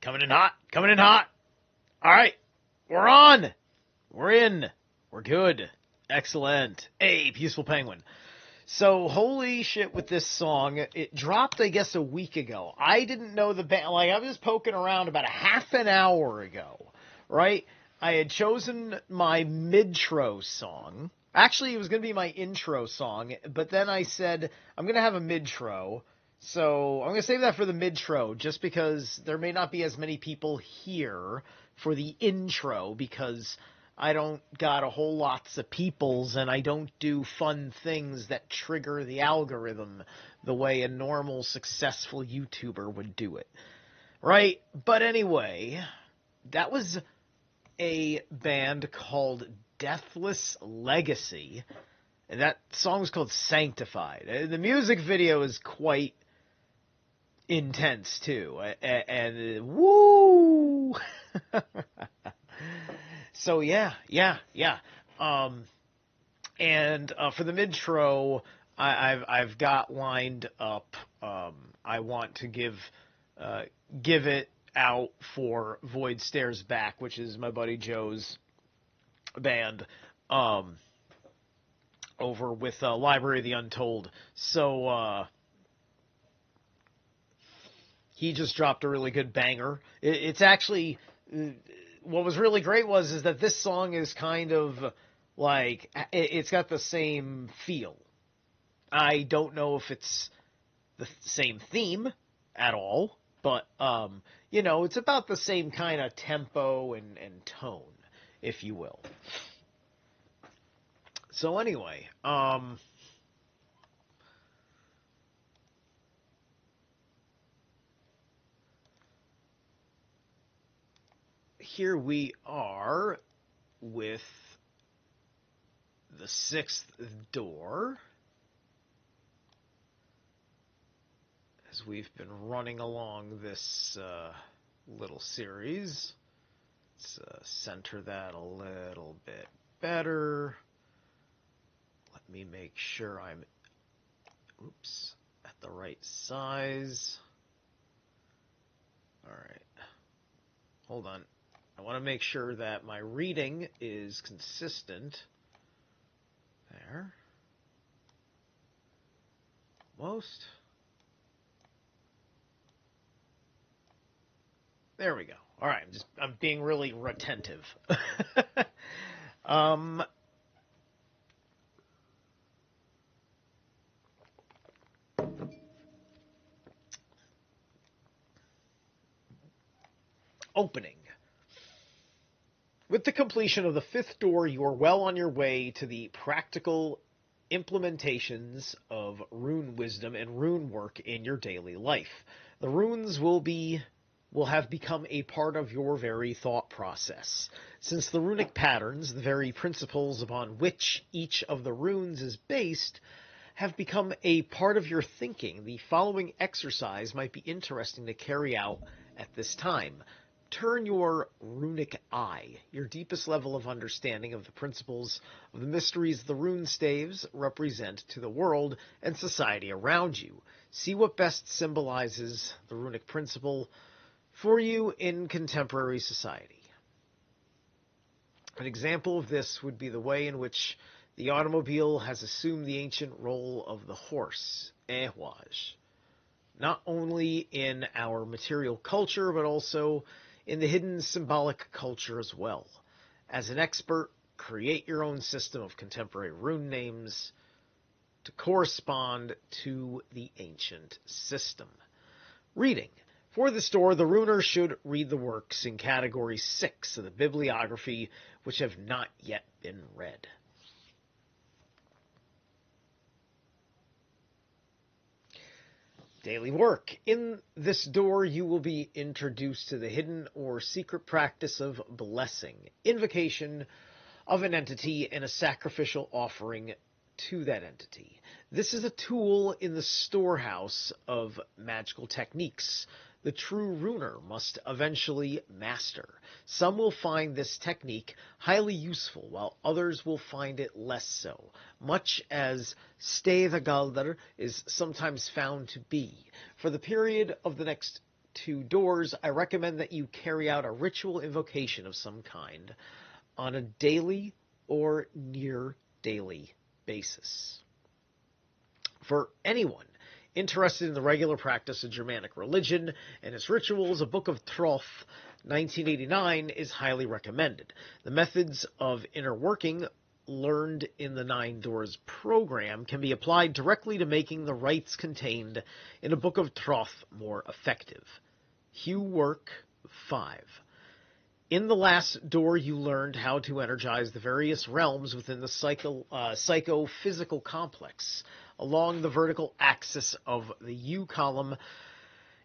Coming in hot. Coming in hot. All right. We're on. We're in. We're good. Excellent. Hey, Peaceful Penguin. So, holy shit with this song. It dropped, I guess, a week ago. I didn't know the band. Like, I was poking around about a half an hour ago, right? I had chosen my midtro song. Actually, it was going to be my intro song, but then I said, I'm going to have a midtro. So I'm going to save that for the midtro, just because there may not be as many people here for the intro, because I don't got a whole lots of peoples, and I don't do fun things that trigger the algorithm the way a normal, successful YouTuber would do it. Right? But anyway, that was a band called Deathless Legacy, and that song was called Sanctified. The music video is quite intense too, and woo. So yeah. And for the midtro, I've got lined up. I want to give it out for Void Stares Back, which is my buddy Joe's band, over with Library of the Untold. So he just dropped a really good banger. It's actually, what was really great is that this song is kind of like, it's got the same feel. I don't know if it's the same theme at all, but, it's about the same kind of tempo and tone, if you will. So anyway, here we are with the sixth door, as we've been running along this little series. Let's center that a little bit better. Let me make sure I'm at the right size. All right, hold on. I want to make sure that my reading is consistent. There. Most. There we go. All right, I'm being really retentive. Opening. With the completion of the fifth door, you are well on your way to the practical implementations of rune wisdom and rune work in your daily life. The runes will have become a part of your very thought process. Since the runic patterns, the very principles upon which each of the runes is based, have become a part of your thinking, the following exercise might be interesting to carry out at this time. Turn your runic eye, your deepest level of understanding of the principles of the mysteries the rune staves represent to the world and society around you. See what best symbolizes the runic principle for you in contemporary society. An example of this would be the way in which the automobile has assumed the ancient role of the horse, ehwaj, not only in our material culture, but also in the hidden symbolic culture as well. As an expert, create your own system of contemporary rune names to correspond to the ancient system. Reading. For this door, the runer should read the works in Category 6 of the bibliography which have not yet been read. Daily work. In this door, you will be introduced to the hidden or secret practice of blessing, invocation of an entity, and a sacrificial offering to that entity. This is a tool in the storehouse of magical techniques the true runer must eventually master. Some will find this technique highly useful, while others will find it less so, much as Stave Galdr is sometimes found to be. For the period of the next 2 doors, I recommend that you carry out a ritual invocation of some kind on a daily or near daily basis. For anyone interested in the regular practice of Germanic religion and its rituals, a book of Troth, 1989, is highly recommended. The methods of inner working learned in the 9 Doors program can be applied directly to making the rites contained in a book of Troth more effective. Hugh Work 5. In the last door, you learned how to energize the various realms within the psycho-physical complex along the vertical axis of the U column,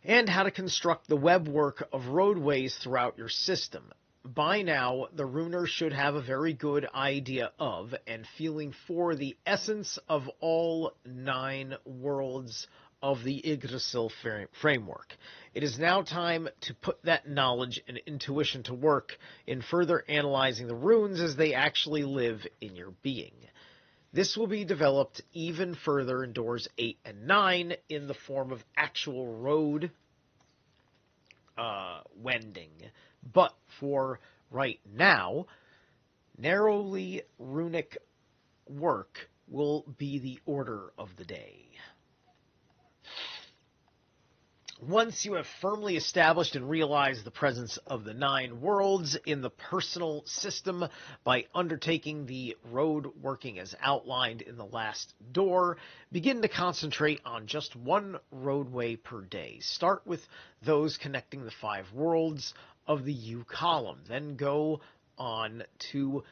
and how to construct the web work of roadways throughout your system. By now, the runer should have a very good idea of and feeling for the essence of all 9 worlds of the Yggdrasil framework. It is now time to put that knowledge and intuition to work in further analyzing the runes as they actually live in your being. This will be developed even further in doors 8 and 9 in the form of actual road wending. But for right now, narrowly runic work will be the order of the day. Once you have firmly established and realized the presence of the 9 worlds in the personal system by undertaking the road working as outlined in the last door, begin to concentrate on just 1 roadway per day. Start with those connecting the 5 worlds of the U column. Then go on to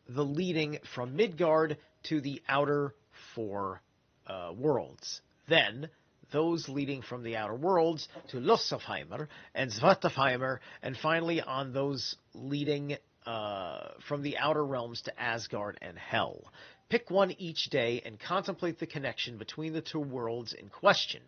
the leading from Midgard to the outer 4 worlds. Then those leading from the outer worlds to Lossheimer and Svartalfheimr, and finally on those leading from the outer realms to Asgard and Hel. Pick one each day and contemplate the connection between the 2 worlds in question.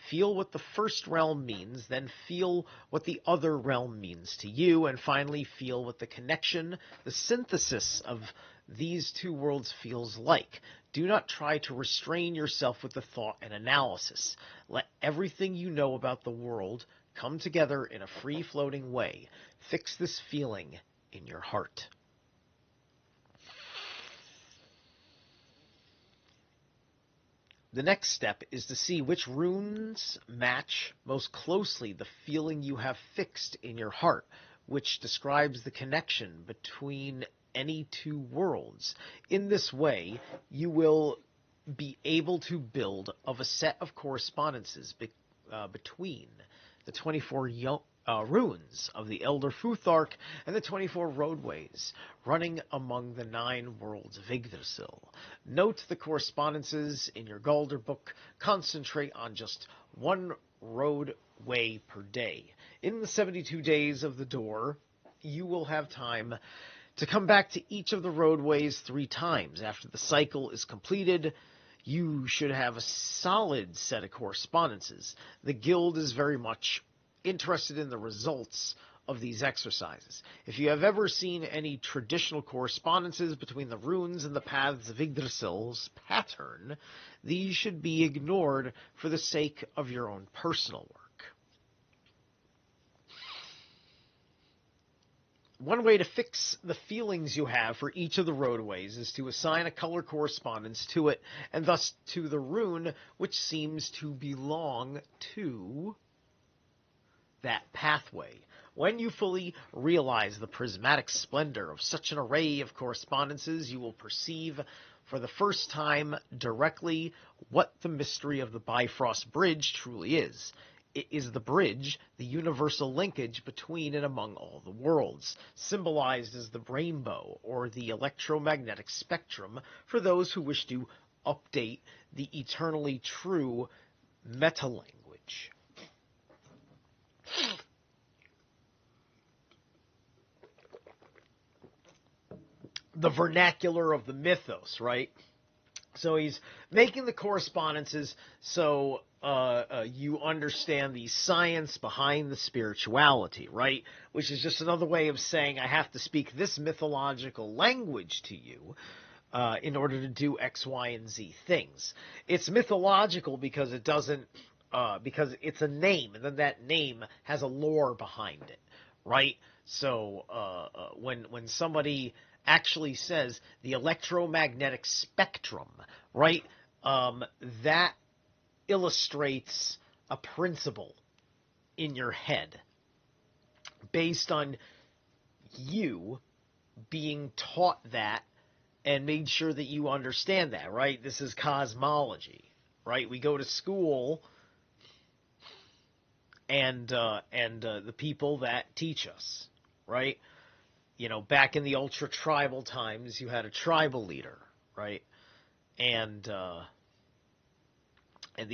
Feel what the first realm means, then feel what the other realm means to you, and finally feel what the connection, the synthesis of these 2 worlds feels like. Do not try to restrain yourself with the thought and analysis. Let everything you know about the world come together in a free-floating way. Fix this feeling in your heart. The next step is to see which runes match most closely the feeling you have fixed in your heart, which describes the connection between any 2 worlds. In this way, you will be able to build of a set of correspondences between the 24 runes of the Elder Futhark and the 24 roadways running among the 9 worlds of Yggdrasil. Note the correspondences in your Galder book. Concentrate on just 1 roadway per day. In the 72 days of the door, you will have time to come back to each of the roadways 3 times. After the cycle is completed, you should have a solid set of correspondences. The guild is very much interested in the results of these exercises. If you have ever seen any traditional correspondences between the runes and the paths of Yggdrasil's pattern, these should be ignored for the sake of your own personal work. One way to fix the feelings you have for each of the roadways is to assign a color correspondence to it, and thus to the rune which seems to belong to that pathway. When you fully realize the prismatic splendor of such an array of correspondences, you will perceive for the first time directly what the mystery of the Bifrost Bridge truly is. It is the bridge, the universal linkage between and among all the worlds, symbolized as the rainbow or the electromagnetic spectrum for those who wish to update the eternally true meta-language. The vernacular of the mythos, right? So he's making the correspondences so you understand the science behind the spirituality, right? Which is just another way of saying I have to speak this mythological language to you in order to do X, Y, and Z things. It's mythological because it doesn't because it's a name, and then that name has a lore behind it, right? So when somebody actually says the electromagnetic spectrum, right, that illustrates a principle in your head based on you being taught that and made sure that you understand that, right? This is cosmology, right? We go to school, and the people that teach us, right? You know, back in the ultra tribal times, you had a tribal leader, right? And the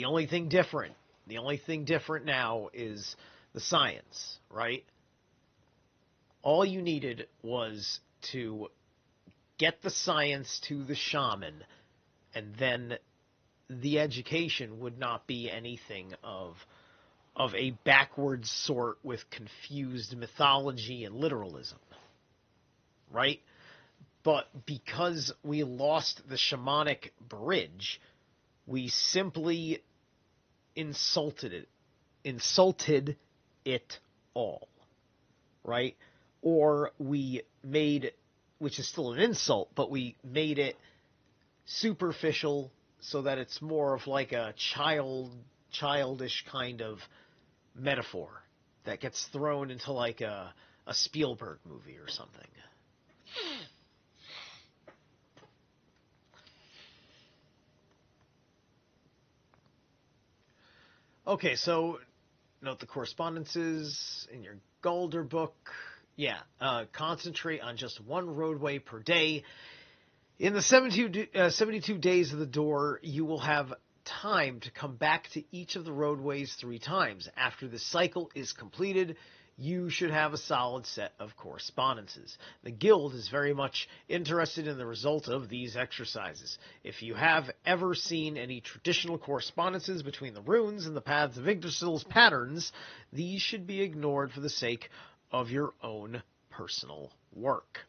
only thing different now is the science, right? All you needed was to get the science to the shaman, and then the education would not be anything of a backwards sort with confused mythology and literalism, right? But because we lost the shamanic bridge, we simply insulted it all, right? Or we made, which is still an insult, but we made it superficial so that it's more of like a childish kind of metaphor that gets thrown into like a Spielberg movie or something. Okay, so note the correspondences in your Galder book. Yeah, concentrate on just one roadway per day. In the 72 days of the door, you will have time to come back to each of the roadways 3 times. After the cycle is completed, you should have a solid set of correspondences. The guild is very much interested in the result of these exercises. If you have ever seen any traditional correspondences between the runes and the paths of Yggdrasil's patterns, these should be ignored for the sake of your own personal work.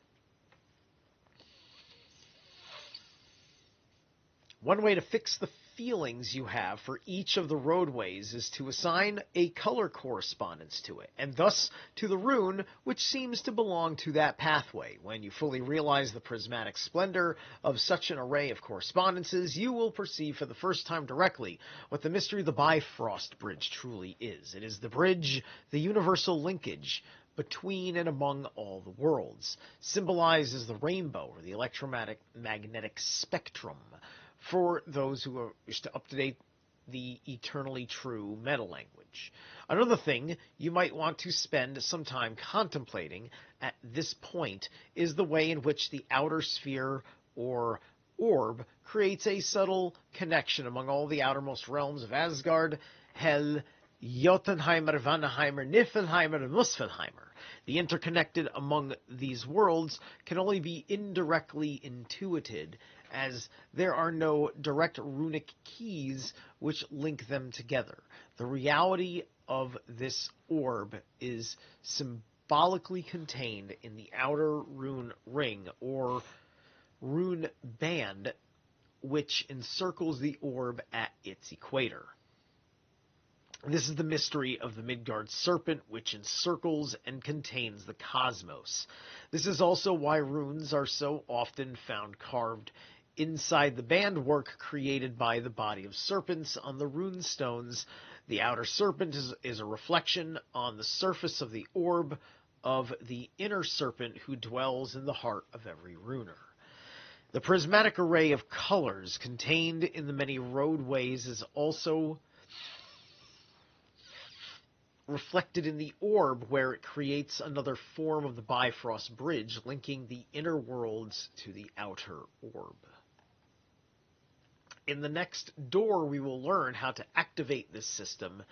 One way to fix the feelings you have for each of the roadways is to assign a color correspondence to it, and thus to the rune which seems to belong to that pathway. When you fully realize the prismatic splendor of such an array of correspondences, you will perceive for the first time directly what the mystery of the Bifrost Bridge truly is. It is the bridge, the universal linkage between and among all the worlds, symbolized as the rainbow or the electromagnetic spectrum, for those who wish to update the eternally true meta language. Another thing you might want to spend some time contemplating at this point is the way in which the outer sphere or orb creates a subtle connection among all the outermost realms of Asgard, Hel, Jotunheimer, Vanaheimr, Niflheimer, and Muspelheimer. The interconnected among these worlds can only be indirectly intuited, as there are no direct runic keys which link them together. The reality of this orb is symbolically contained in the outer rune ring or rune band, which encircles the orb at its equator. This is the mystery of the Midgard serpent, which encircles and contains the cosmos. This is also why runes are so often found carved inside the bandwork created by the body of serpents on the rune stones. The outer serpent is a reflection on the surface of the orb of the inner serpent who dwells in the heart of every runer. The prismatic array of colors contained in the many roadways is also reflected in the orb, where it creates another form of the Bifrost Bridge, linking the inner worlds to the outer orb. In the next door, we will learn how to activate this system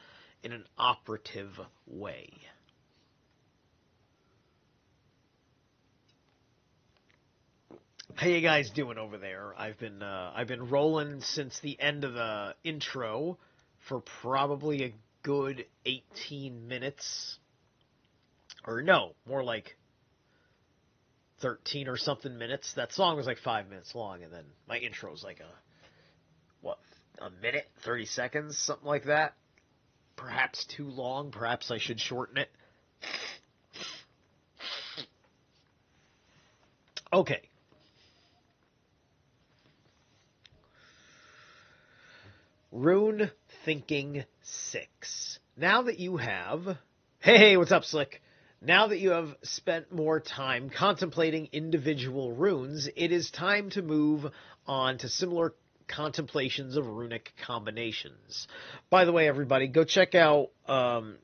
in an operative way. How you guys doing over there? I've been rolling since the end of the intro for probably a good 18 minutes. Or no, more like 13 or something minutes. That song was like 5 minutes long, and then my intro's like a minute, 30 seconds, something like that. perhaps too long. Perhaps I should shorten it. Okay. Rune Thinking 6. Now that you have... Hey, what's up, Slick? Now that you have spent more time contemplating individual runes, it is time to move on to similar contemplations of runic combinations. By the way, everybody, go check out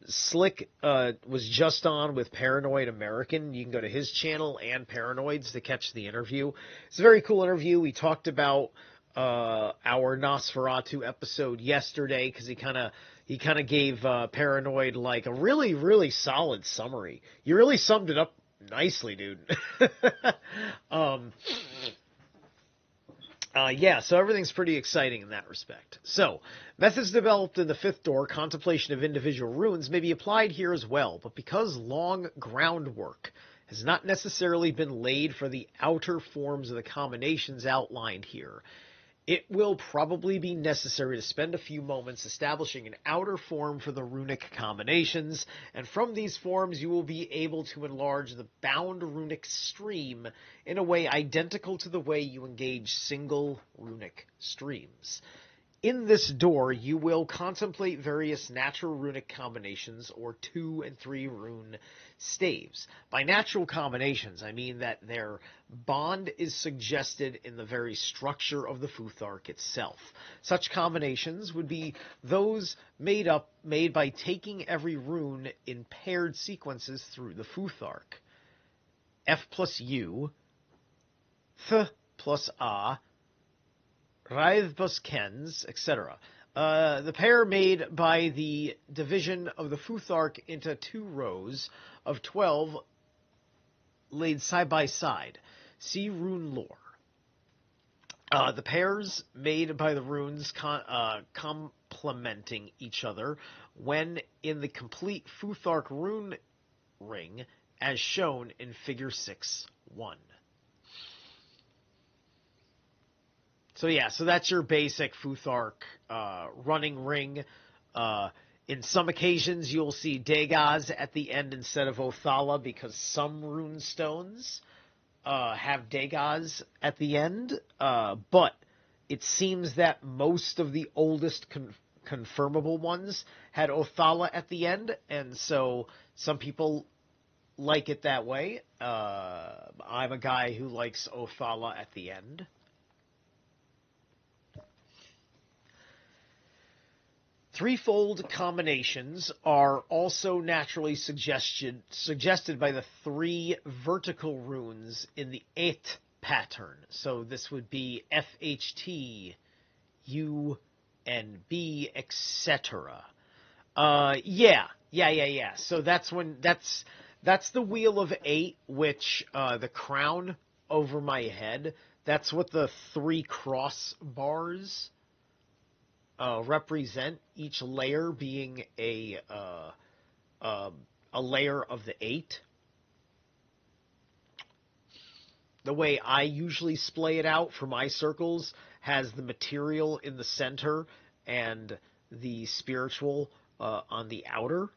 Slick was just on with Paranoid American. You can go to his channel and Paranoid's to catch the interview. It's a very cool interview. We talked about our Nosferatu episode yesterday because he kind of gave Paranoid like a really, really solid summary. You really summed it up nicely, dude. Yeah, so everything's pretty exciting in that respect. So, methods developed in the fifth door, contemplation of individual runes, may be applied here as well, but because long groundwork has not necessarily been laid for the outer forms of the combinations outlined here, it will probably be necessary to spend a few moments establishing an outer form for the runic combinations, and from these forms you will be able to enlarge the bound runic stream in a way identical to the way you engage single runic streams. In this door, you will contemplate various natural runic combinations or 2 and 3 rune staves. By natural combinations, I mean that their bond is suggested in the very structure of the Futhark itself. Such combinations would be those made by taking every rune in paired sequences through the Futhark. F plus U, Th plus A, Raith plus Kens, etc. The pair made by the division of the Futhark into 2 rows of 12 laid side by side. See rune lore. The pairs made by the runes complementing each other when in the complete Futhark rune ring as shown in figure 6.1. So yeah, so that's your basic Futhark running ring. In some occasions, you'll see Dagaz at the end instead of Othala because some rune stones have Dagaz at the end. But it seems that most of the oldest confirmable ones had Othala at the end, and so some people like it that way. I'm a guy who likes Othala at the end. Threefold combinations are also naturally suggested by the 3 vertical runes in the 8th pattern. So this would be FHT, U, and B, etc. Yeah. So that's the Wheel of 8, which the crown over my head. That's what the 3 cross bars represent, each layer being a layer of the 8. The way I usually splay it out for my circles has the material in the center and the spiritual on the outer.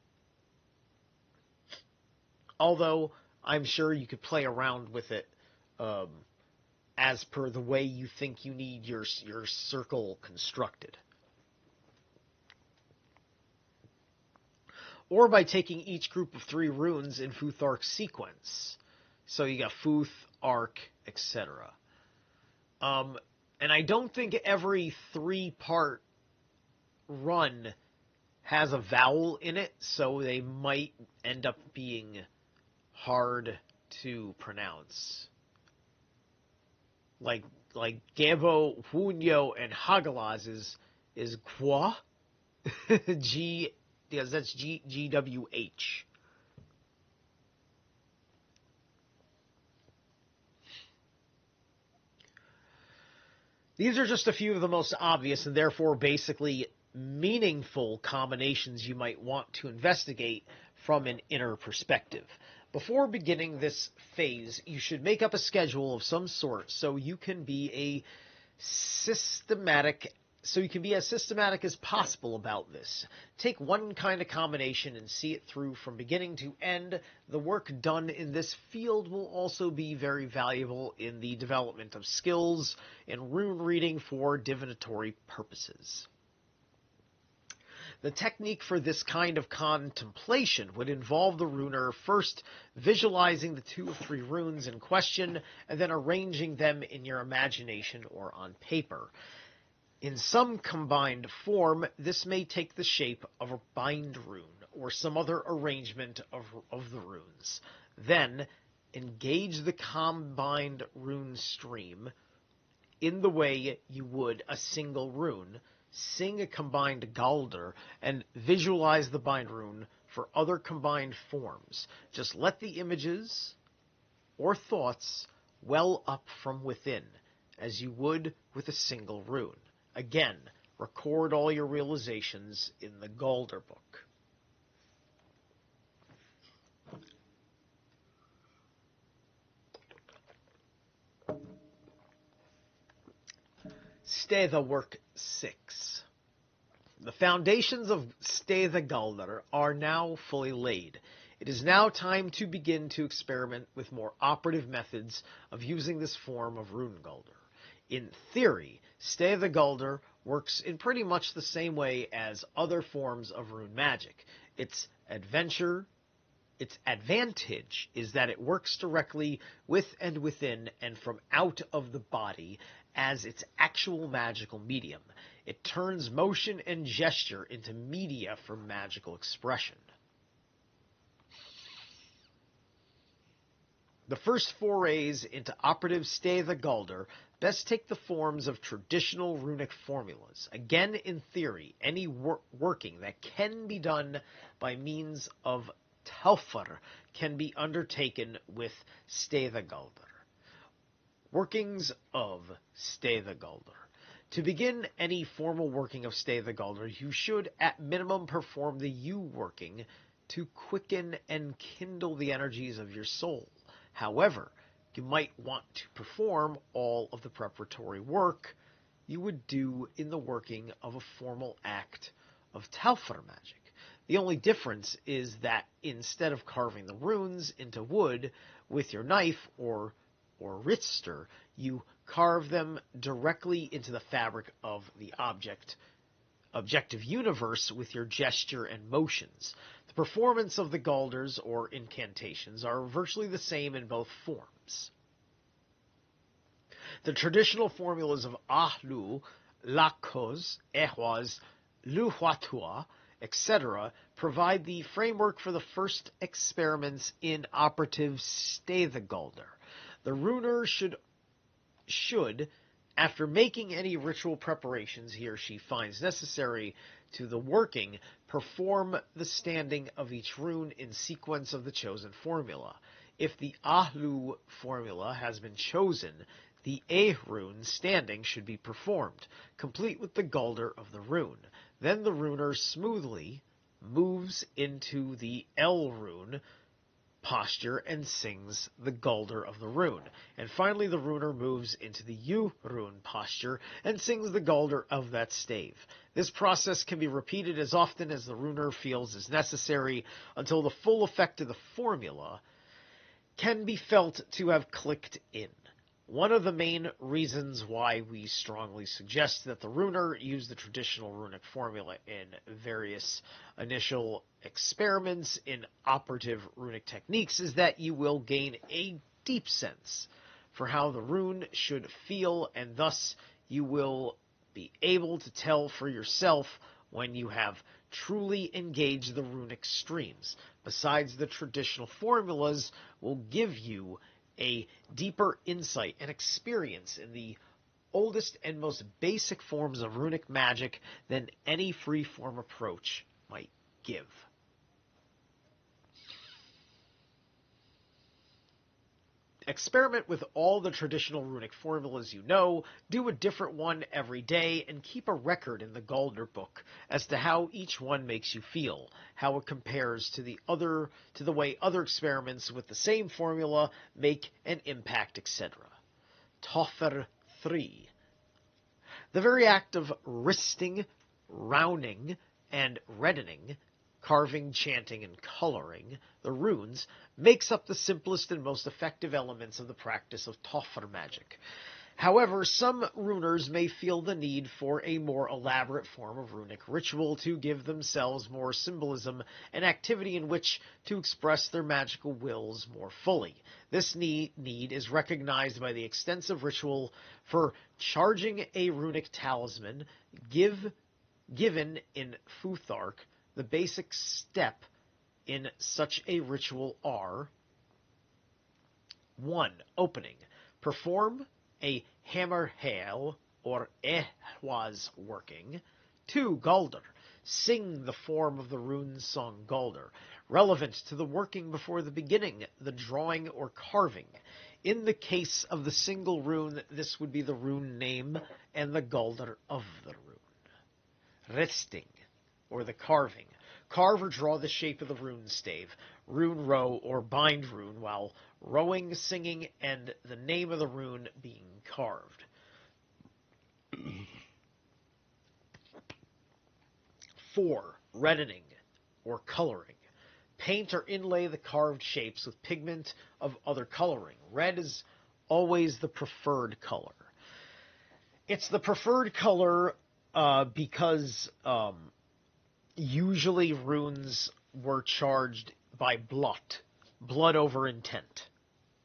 Although I'm sure you could play around with it as per the way you think you need your circle constructed. Or by taking each group of 3 runes in Futhark sequence. So you got Futh, Ark, etc. And I don't think every 3-part run has a vowel in it, so they might end up being hard to pronounce. Like Gavo, Hunyo, and Hagalaz is Gwa, G. Because that's GWH. These are just a few of the most obvious and therefore basically meaningful combinations you might want to investigate from an inner perspective. Before beginning this phase, you should make up a schedule of some sort so you can be a systematic So you can be as systematic as possible about this. Take one kind of combination and see it through from beginning to end. The work done in this field will also be very valuable in the development of skills in rune reading for divinatory purposes. The technique for this kind of contemplation would involve the runer first visualizing the 2 or 3 runes in question and then arranging them in your imagination or on paper. In some combined form, this may take the shape of a bind rune or some other arrangement of the runes. Then, engage the combined rune stream in the way you would a single rune, sing a combined Galdr, and visualize the bind rune for other combined forms. Just let the images or thoughts well up from within, as you would with a single rune. Again, record all your realizations in the Galdr book. Stæða Work 6. The foundations of Stæða Galdr are now fully laid. It is now time to begin to experiment with more operative methods of using this form of rune Galdr. In theory, Stæða Galdr works in pretty much the same way as other forms of rune magic. Its advantage is that it works directly with and within and from out of the body as its actual magical medium. It turns motion and gesture into media for magical expression. The first forays into operative Stæða Galdr best take the forms of traditional runic formulas. Again, in theory, any working that can be done by means of Talfar can be undertaken with Stæða Galdr. Workings of Stæða Galdr. To begin any formal working of Stæða Galdr, you should at minimum perform the U working to quicken and kindle the energies of your soul. However, you might want to perform all of the preparatory work you would do in the working of a formal act of Talfar magic. The only difference is that instead of carving the runes into wood with your knife or ritster, you carve them directly into the fabric of the objective universe with your gesture and motions. The performance of the Galdrs or incantations are virtually the same in both forms. The traditional formulas of Ahlu, Lakos, Ehwaz, Luhwatua, etc. provide the framework for the first experiments in operative Stæða Galdr. The runer should, after making any ritual preparations he or she finds necessary to the working, perform the standing of each rune in sequence of the chosen formula. If the Ahlu formula has been chosen, the A rune standing should be performed, complete with the Galdr of the rune. Then the runer smoothly moves into the L rune posture and sings the Galdr of the rune. And finally the runer moves into the U rune posture and sings the Galdr of that stave. This process can be repeated as often as the runer feels is necessary until the full effect of the formula can be felt to have clicked in. One of the main reasons why we strongly suggest that the runer use the traditional runic formula in various initial experiments in operative runic techniques is that you will gain a deep sense for how the rune should feel, and thus you will be able to tell for yourself when you have truly engaged the runic streams. Besides, the traditional formulas will give you a deeper insight and experience in the oldest and most basic forms of runic magic than any free-form approach might give. Experiment with all the traditional runic formulas you know, do a different one every day, and keep a record in the Galdr book as to how each one makes you feel, how it compares to the way other experiments with the same formula make an impact, etc. Toffer 3. The very act of risting, rounding, and reddening, carving, chanting, and coloring the runes makes up the simplest and most effective elements of the practice of Thorsson magic. However, some runers may feel the need for a more elaborate form of runic ritual to give themselves more symbolism and activity in which to express their magical wills more fully. This need is recognized by the extensive ritual for charging a runic talisman given in Futhark. The basic step in such a ritual are: 1. Opening. Perform a hammerhale or ehwaz working. 2. Galdr. Sing the form of the rune song Galdr, relevant to the working before the beginning, the drawing or carving. In the case of the single rune, this would be the rune name and the Galdr of the rune. Resting, or the carving. Carve or draw the shape of the rune stave, rune row, or bind rune while rowing, singing, and the name of the rune being carved. 4. Reddening, or coloring. Paint or inlay the carved shapes with pigment of other coloring. Red is always the preferred color. It's the preferred color because usually runes were charged by blood over intent.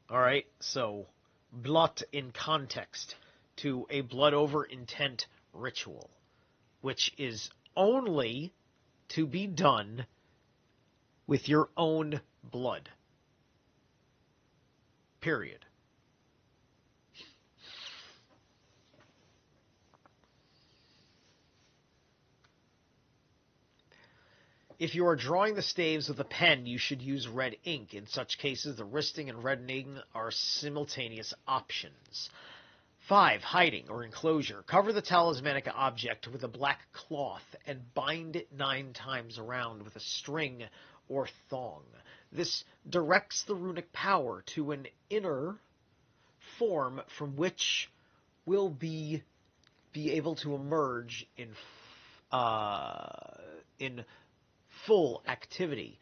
Alright, so blot in context to a blood over intent ritual, which is only to be done with your own blood. Period. If you are drawing the staves with a pen, you should use red ink. In such cases, the risting and reddening are simultaneous options. 5. Hiding or enclosure. Cover the talismanic object with a black cloth and bind it 9 times around with a string or thong. This directs the runic power to an inner form from which will be able to emerge in full activity.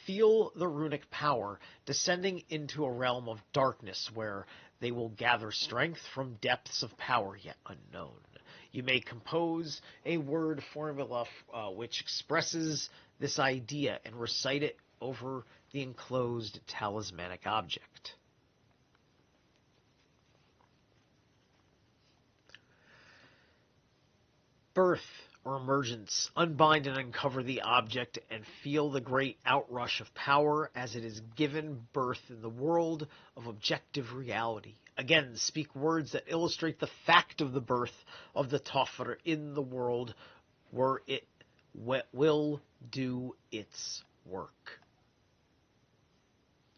Feel the runic power descending into a realm of darkness where they will gather strength from depths of power yet unknown. You may compose a word formula which expresses this idea and recite it over the enclosed talismanic object. Birth or emergence. Unbind and uncover the object and feel the great outrush of power as it is given birth in the world of objective reality. Again, speak words that illustrate the fact of the birth of the Thorsson in the world where it will do its work.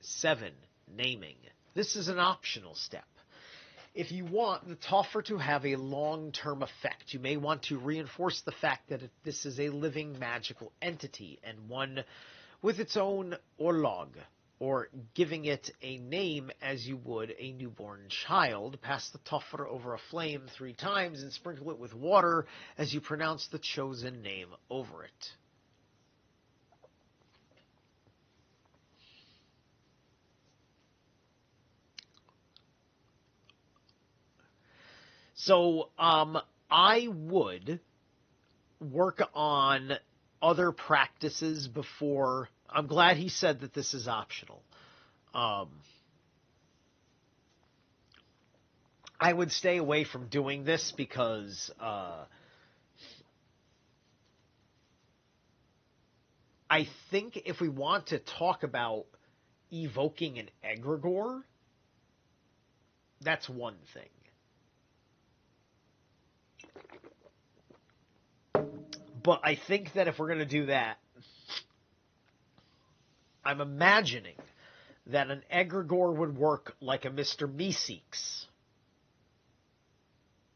7. Naming. This is an optional step. If you want the Thorsson to have a long-term effect, you may want to reinforce the fact that this is a living magical entity and one with its own orlog, or giving it a name as you would a newborn child. Pass the Thorsson over a flame 3 times and sprinkle it with water as you pronounce the chosen name over it. So, I would work on other practices before. I'm glad he said that this is optional. I would stay away from doing this because I think if we want to talk about evoking an egregore, that's one thing. But I think that if we're going to do that, I'm imagining that an egregore would work like a Mr. Meeseeks.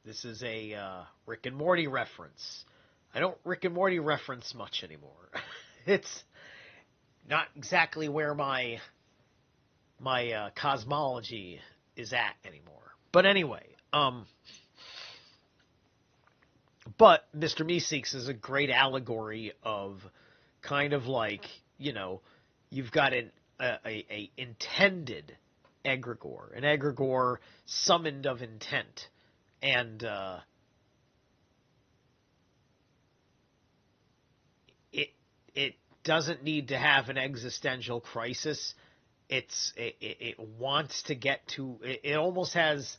This is a Rick and Morty reference. I don't Rick and Morty reference much anymore. It's not exactly where my cosmology is at anymore. But anyway, But Mr. Meeseeks is a great allegory of kind of like, you've got a intended egregore, an egregore summoned of intent, and it doesn't need to have an existential crisis. It wants to get to. It almost has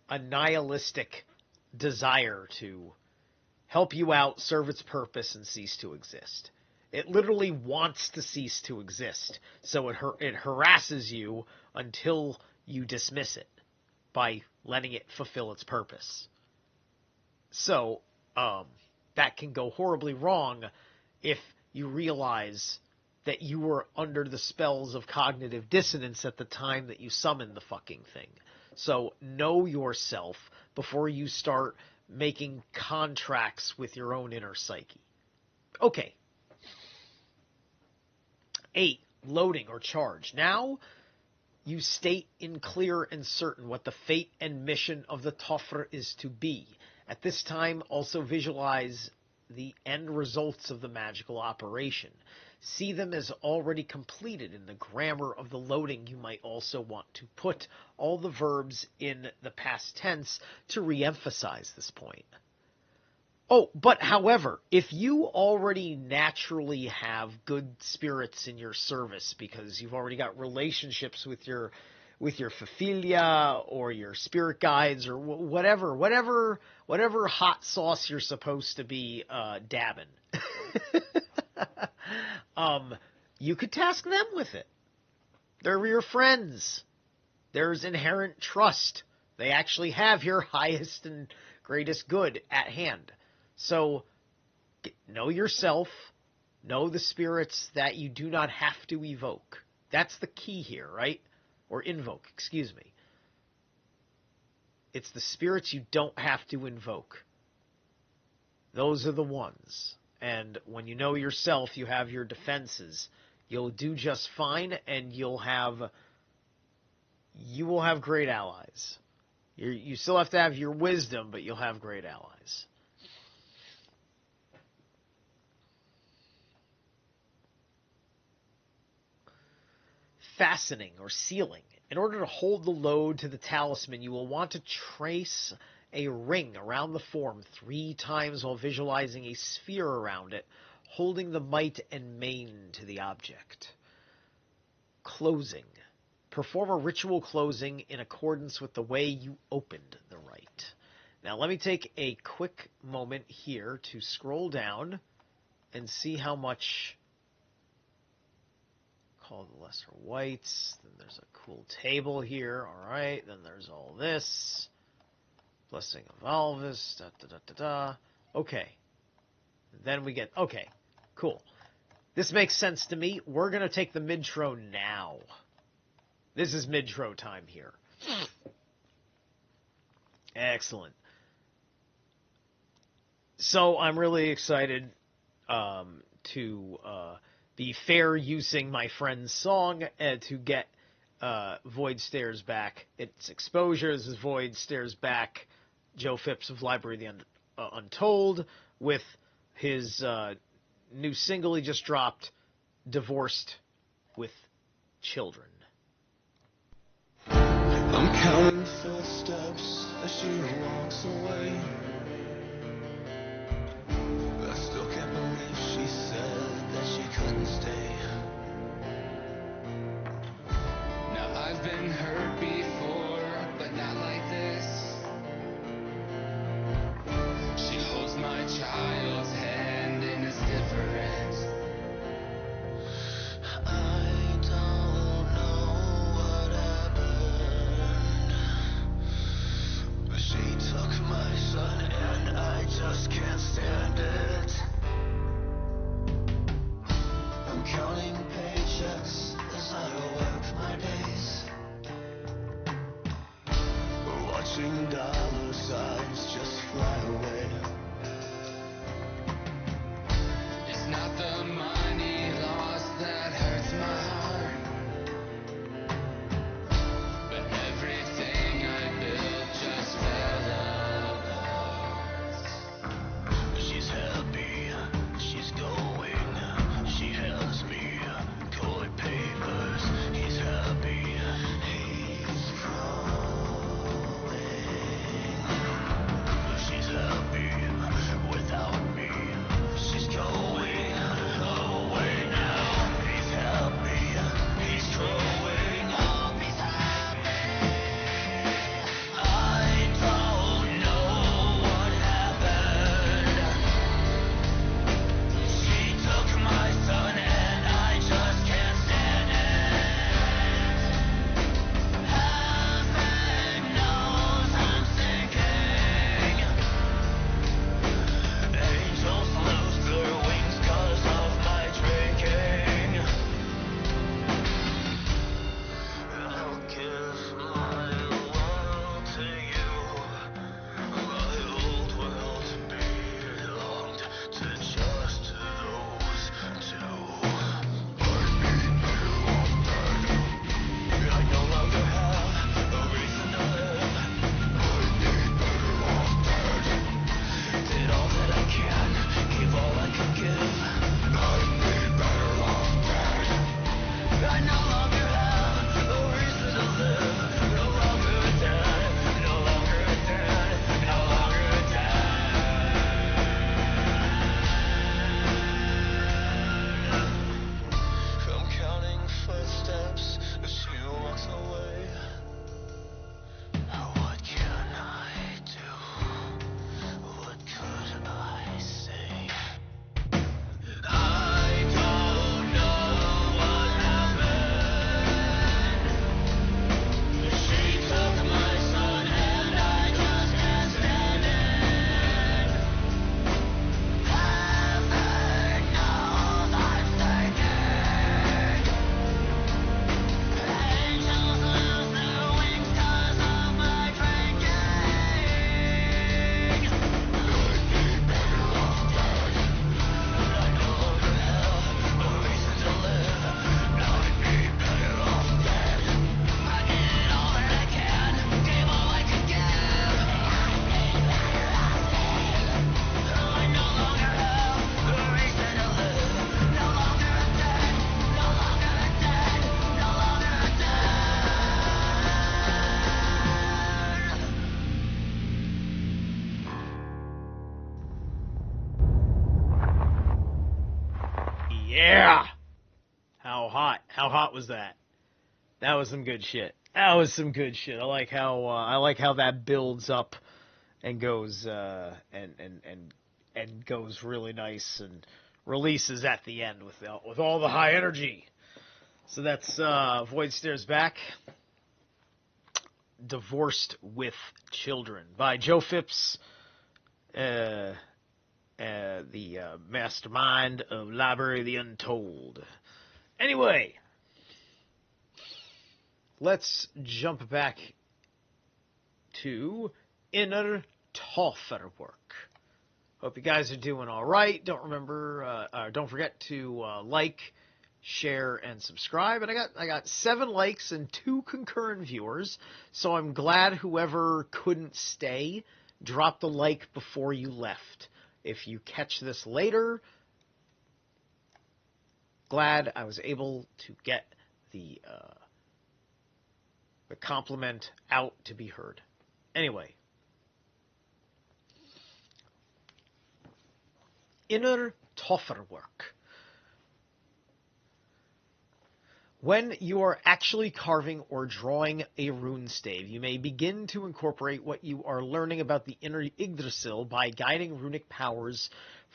a nihilistic desire to help you out, serve its purpose, and cease to exist. It literally wants to cease to exist, so it harasses you until you dismiss it by letting it fulfill its purpose. So, that can go horribly wrong if you realize that you were under the spells of cognitive dissonance at the time that you summoned the fucking thing. So, know yourself before you start making contracts with your own inner psyche. Okay. 8. Loading or charge. Now, you state in clear and certain what the fate and mission of the Tofr is to be. At this time, also visualize the end results of the magical operation. See them as already completed. In the grammar of the loading, you might also want to put all the verbs in the past tense to re-emphasize this point. Oh, but however, if you already naturally have good spirits in your service because you've already got relationships with your Fafilia or your spirit guides or whatever hot sauce you're supposed to be dabbing, you could task them with it. They're your friends. There's inherent trust. They actually have your highest and greatest good at hand. So, know yourself. Know the spirits that you do not have to evoke. That's the key here, right? Or invoke, excuse me. It's the spirits you don't have to invoke. Those are the ones. And when you know yourself, you have your defenses. You'll do just fine, and you will have great allies. You still have to have your wisdom, but you'll have great allies. Fastening or sealing. In order to hold the load to the talisman, you will want to trace a ring around the form 3 times while visualizing a sphere around it, holding the might and main to the object. Closing. Perform a ritual closing in accordance with the way you opened the rite. Now let me take a quick moment here to scroll down and see how much. Call the lesser whites. Then there's a cool table here. All right. Then there's all this. Blessing of Alvis. Okay. Then we get. Okay. Cool. This makes sense to me. We're going to take the midtro now. This is midtro time here. Excellent. So I'm really excited to be fair using my friend's song to get Void Stares back its exposure. This is Void Stares back Joe Phipps of Library of the Untold with his new single he just dropped, Divorced with Children. I'm counting footsteps as she walks away. I still can't believe she said that she couldn't stay. Now I've been hurt before, but not like this. She holds my child's hand and it's different. I don't know what happened, but she took my son Yeah. How hot was that? That was some good shit. That was some good shit. I like how that builds up and goes and goes really nice and releases at the end with all the high energy. So that's Void Stares Back, Divorced with Children by Joe Phipps, the mastermind of Library of the Untold. Anyway, let's jump back to Inner Tofferwork. Hope you guys are doing all right. Don't forget to like, share, and subscribe. And I got 7 likes and 2 concurrent viewers. So I'm glad whoever couldn't stay dropped a like before you left. If you catch this later, glad I was able to get the compliment out to be heard. Anyway, Inner Tofferwork. When you are actually carving or drawing a rune stave, you may begin to incorporate what you are learning about the inner Yggdrasil by guiding runic powers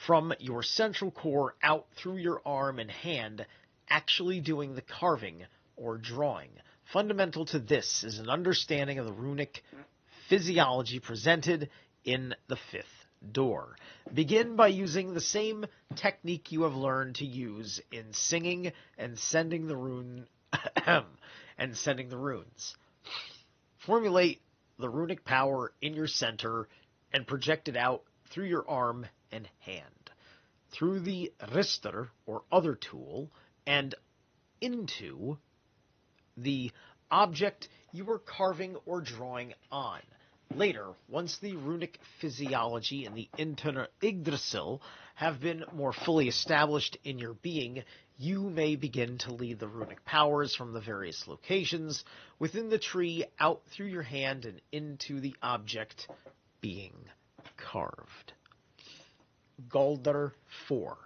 from your central core out through your arm and hand, actually doing the carving or drawing. Fundamental to this is an understanding of the runic physiology presented in the 5th door. Begin by using the same technique you have learned to use in singing and sending the runes. Formulate the runic power in your center and project it out through your arm and hand, through the rister or other tool, and into the object you are carving or drawing on. Later, once the runic physiology and the internal Yggdrasil have been more fully established in your being, you may begin to lead the runic powers from the various locations within the tree out through your hand and into the object being carved. Galdr 4.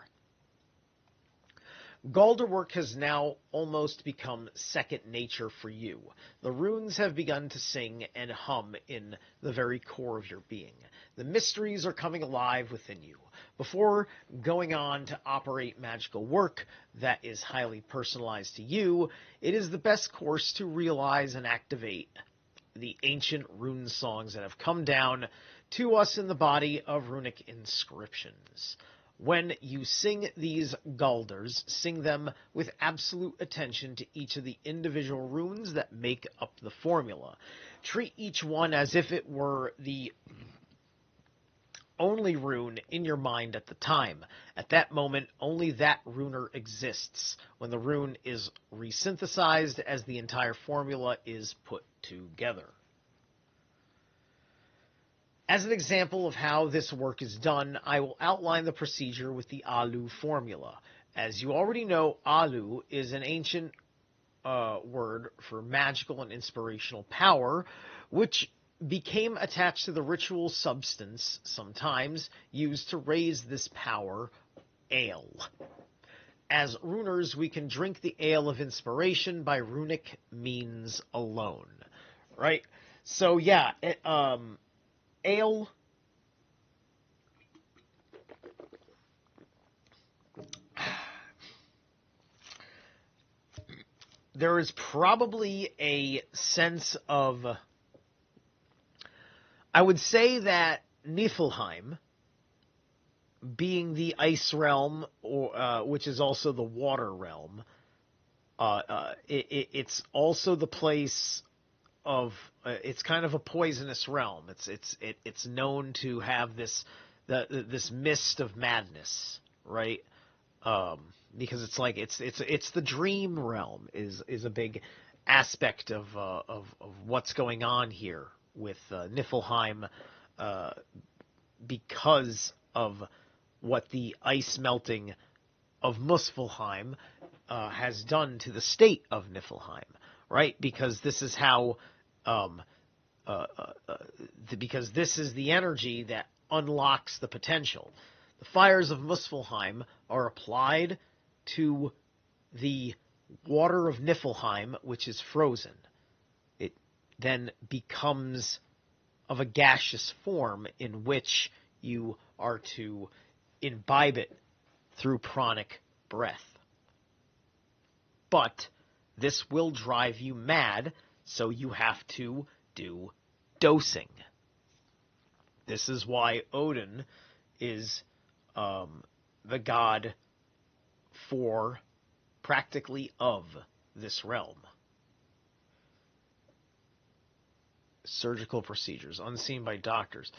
Galdr work has now almost become second nature for you. The runes have begun to sing and hum in the very core of your being. The mysteries are coming alive within you. Before going on to operate magical work that is highly personalized to you, it is the best course to realize and activate the ancient rune songs that have come down to us in the body of runic inscriptions. When you sing these Galdrs, sing them with absolute attention to each of the individual runes that make up the formula. Treat each one as if it were the only rune in your mind at the time. At that moment, only that runer exists. When the rune is resynthesized as the entire formula is put together. As an example of how this work is done, I will outline the procedure with the Alu formula. As you already know, Alu is an ancient word for magical and inspirational power, which became attached to the ritual substance, sometimes used to raise this power, ale. As runers, we can drink the ale of inspiration by runic means alone. Right? So, yeah, ale there is probably a sense of, I would say that Niflheim, being the ice realm, or which is also the water realm, it's also the place of it's kind of a poisonous realm. It's known to have this mist of madness, right? Because it's like it's the dream realm is a big aspect of what's going on here with Niflheim, because of what the ice melting of Muspelheim has done to the state of Niflheim, right? Because this is how, because this is the energy that unlocks the potential. The fires of Muspelheim are applied to the water of Niflheim, which is frozen. It then becomes of a gaseous form in which you are to imbibe it through pranic breath. But this will drive you mad, so you have to do dosing. This is why Odin is the god for practically of this realm. Surgical procedures unseen by doctors.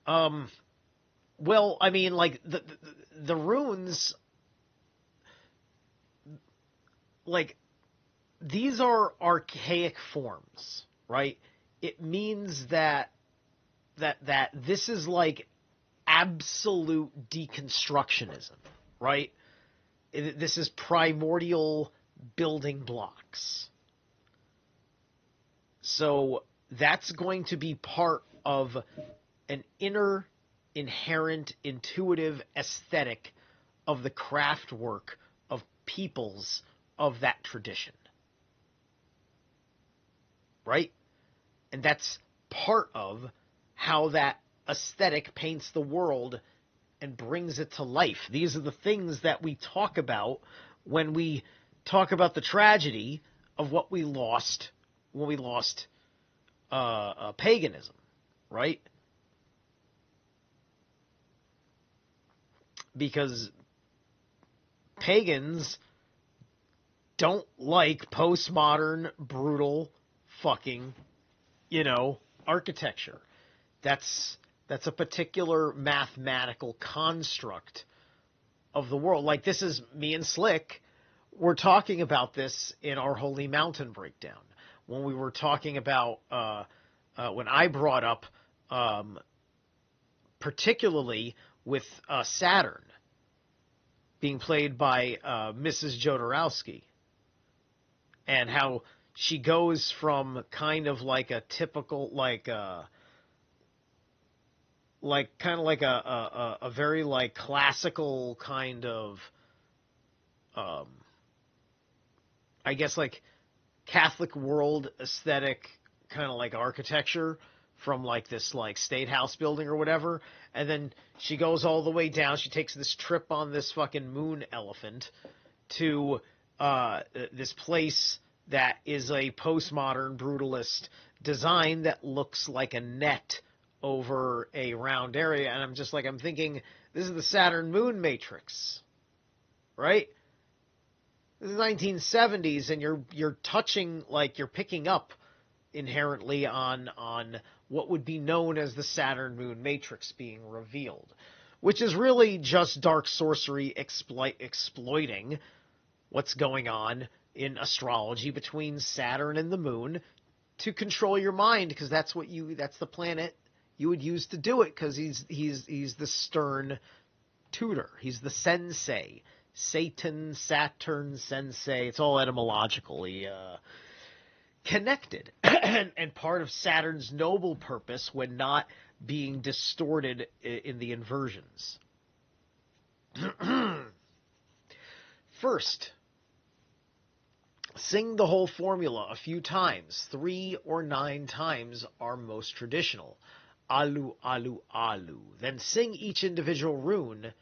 Well, I mean, like the runes, like these are archaic forms, right? It means that this is like absolute deconstructionism, right? This is primordial building blocks. So that's going to be part of an inner, inherent, intuitive aesthetic of the craft work of peoples of that tradition. Right? And that's part of how that aesthetic paints the world and brings it to life. These are the things that we talk about when we talk about the tragedy of what we lost when we lost paganism, right? Because pagans don't like postmodern, brutal, fucking, architecture. That's a particular mathematical construct of the world. Like, this is me and Slick. We're talking about this in our Holy Mountain breakdown. When we were talking about, when I brought up, particularly with Saturn being played by Mrs. Jodorowsky, and how she goes from kind of like a typical, a very like classical kind of, I guess like Catholic world aesthetic kind of like architecture from like this like state house building or whatever, and then she goes all the way down. She takes this trip on this fucking moon elephant to this place that is a postmodern brutalist design that looks like a net over a round area. And I'm just like, I'm thinking, this is the Saturn moon matrix, right? This is 1970s, and you're touching, like, you're picking up inherently on what would be known as the Saturn moon matrix being revealed, which is really just dark sorcery exploiting what's going on in astrology between Saturn and the moon to control your mind, because that's the planet you would use to do it, because he's the stern tutor. He's the sensei. Satan, Saturn, sensei. It's all etymologically connected and part of Saturn's noble purpose when not being distorted in the inversions. First, sing the whole formula a few times. 3 or 9 times are most traditional. Alu, alu, alu. Then sing each individual rune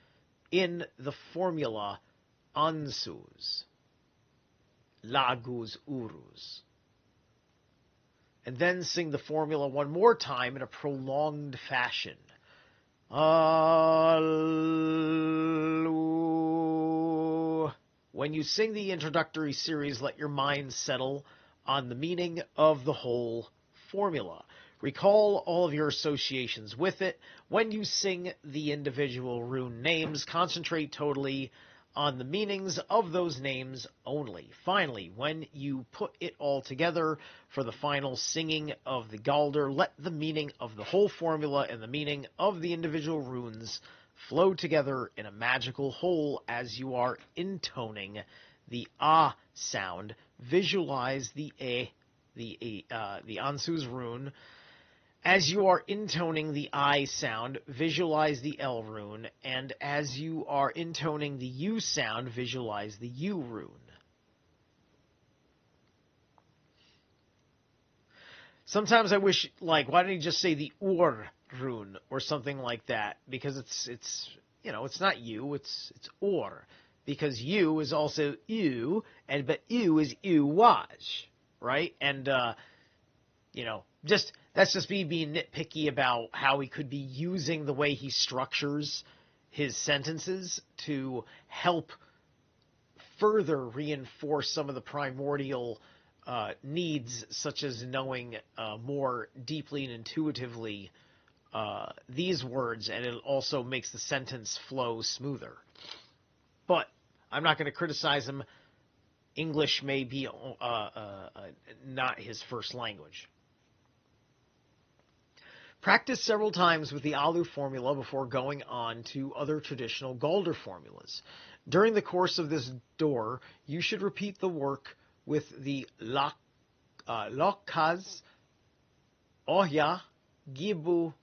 in the formula Ansus, Lagus, Urus. And then sing the formula one more time in a prolonged fashion. Alu. When you sing the introductory series, let your mind settle on the meaning of the whole formula. Recall all of your associations with it. When you sing the individual rune names, concentrate totally on the meanings of those names only. Finally, when you put it all together for the final singing of the Galder, let the meaning of the whole formula and the meaning of the individual runes flow together in a magical whole as you are intoning the ah sound. Visualize the Ansu's rune As you are intoning the I sound, visualize the L rune, and as you are intoning the U sound, visualize the U rune. Sometimes I wish, like, why don't you just say the Ur rune or something like that? Because it's you know, it's not you, it's Ur. Because U is also U, but U is Uwaj, right? And you know, that's just me being nitpicky about how he could be using the way he structures his sentences to help further reinforce some of the primordial needs, such as knowing more deeply and intuitively these words, and it also makes the sentence flow smoother. But I'm not going to criticize him. English may be not his first language. Practice several times with the Alu formula before going on to other traditional Galdr formulas. During the course of this door, you should repeat the work with the Lokkaz, Ohya, Gibu,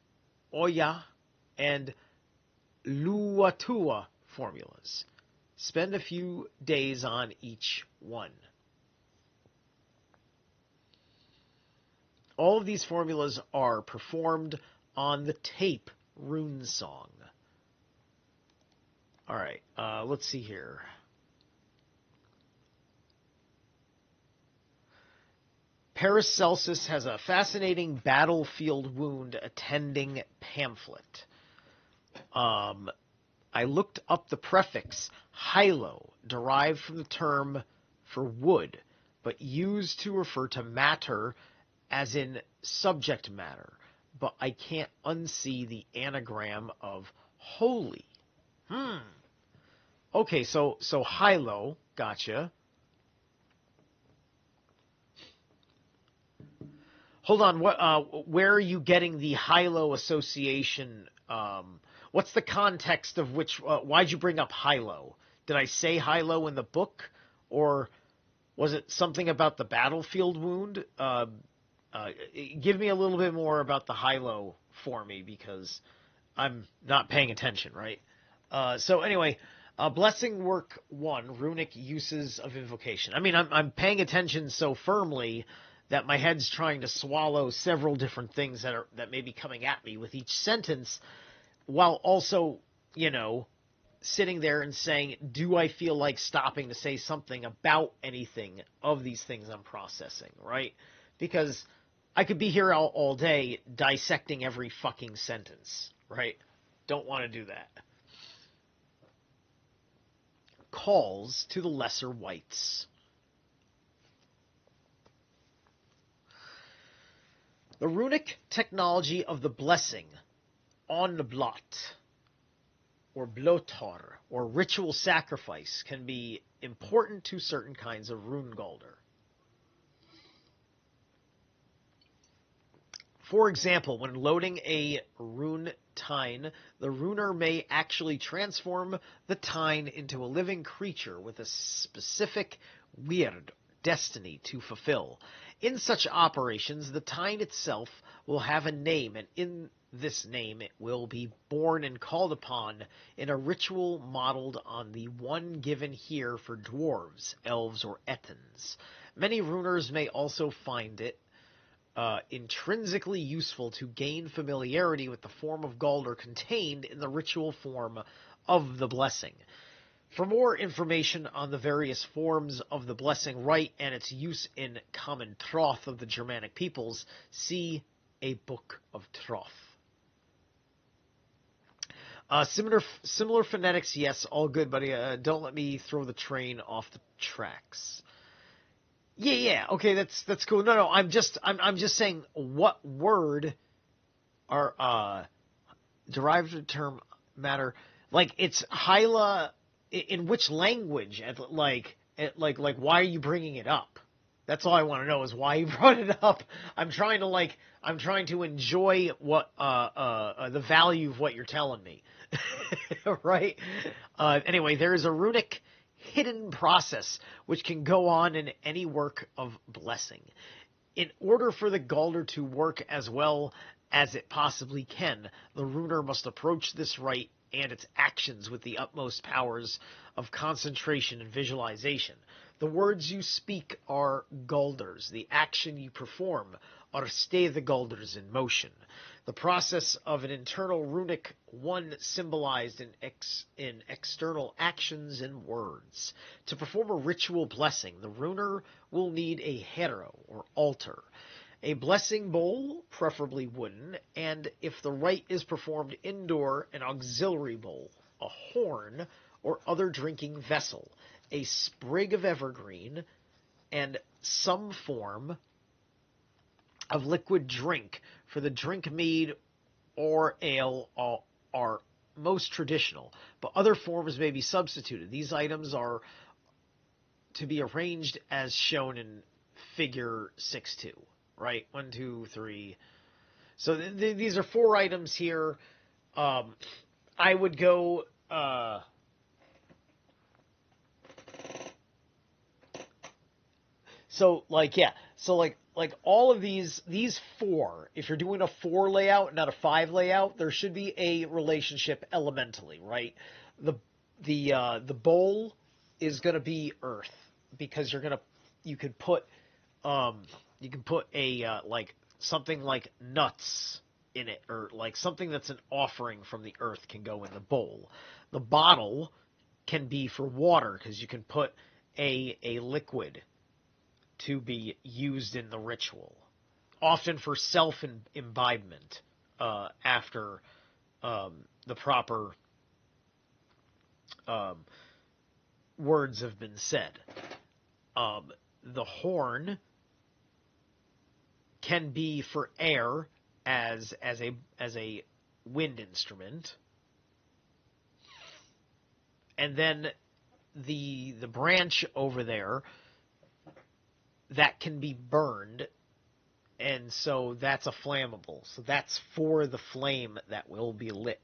Oya, and Luatua formulas. Spend a few days on each one. All of these formulas are performed on the tape rune song. All right, let's see here. Paracelsus has a fascinating battlefield wound attending pamphlet. I looked up the prefix hylo, derived from the term for wood, but used to refer to matter as in subject matter, but I can't unsee the anagram of holy. Okay, so hylo, gotcha. Hold on, where are you getting the hylo association? What's the context of which? Why'd you bring up hylo? Did I say hylo in the book, or was it something about the battlefield wound? Give me a little bit more about the hylo for me, because I'm not paying attention, right? So anyway, Blessing Work 1, Runic Uses of Invocation. I mean, I'm paying attention so firmly that my head's trying to swallow several different things that may be coming at me with each sentence, while also, you know, sitting there and saying, do I feel like stopping to say something about anything of these things I'm processing, right? Because I could be here all day dissecting every fucking sentence, right? Don't want to do that. Calls to the lesser whites. The runic technology of the blessing, onblot, or blotar, or ritual sacrifice, can be important to certain kinds of rune Galdr. For example, when loading a rune tine, the runer may actually transform the tine into a living creature with a specific weird destiny to fulfill. In such operations, the tine itself will have a name, and in this name it will be born and called upon in a ritual modeled on the one given here for dwarves, elves, or ettins. Many runers may also find it intrinsically useful to gain familiarity with the form of Galdr contained in the ritual form of the blessing. For more information on the various forms of the blessing rite and its use in common troth of the Germanic peoples, see A Book of Troth. Similar phonetics, yes, all good, buddy. Don't let me throw the train off the tracks. Yeah, okay, that's cool. No, I'm just saying what word are derived from the term matter. Like, it's hyla in which language? Like why are you bringing it up? That's all I want to know, is why you brought it up. I'm trying to enjoy what the value of what you're telling me. Right? Anyway, there is a runic hidden process which can go on in any work of blessing. In order for the Galdr to work as well as it possibly can. The runer must approach this rite and its actions with the utmost powers of concentration and visualization. The words you speak are Galders. The action you perform are stay the Galders in motion. The process of an internal runic one symbolized in external actions and words. To perform a ritual blessing, the runer will need a hero or altar, a blessing bowl, preferably wooden, and if the rite is performed indoor, an auxiliary bowl, a horn, or other drinking vessel, a sprig of evergreen, and some form of liquid drink. For the drink, mead or ale are most traditional, but other forms may be substituted. These items are to be arranged as shown in figure 6.2. Right? 1, 2, 3. So these are 4 items here. I would go... So, all of these 4, if you're doing a 4 layout, not a 5 layout, there should be a relationship elementally, right? The bowl is going to be earth, because you could put a something like nuts in it, or like something that's an offering from the earth can go in the bowl. The bottle can be for water, because you can put a liquid to be used in the ritual, often for self-imbibement after the proper words have been said. The horn can be for air as a wind instrument, and then the branch over there, that can be burned, and so that's a flammable. So that's for the flame that will be lit.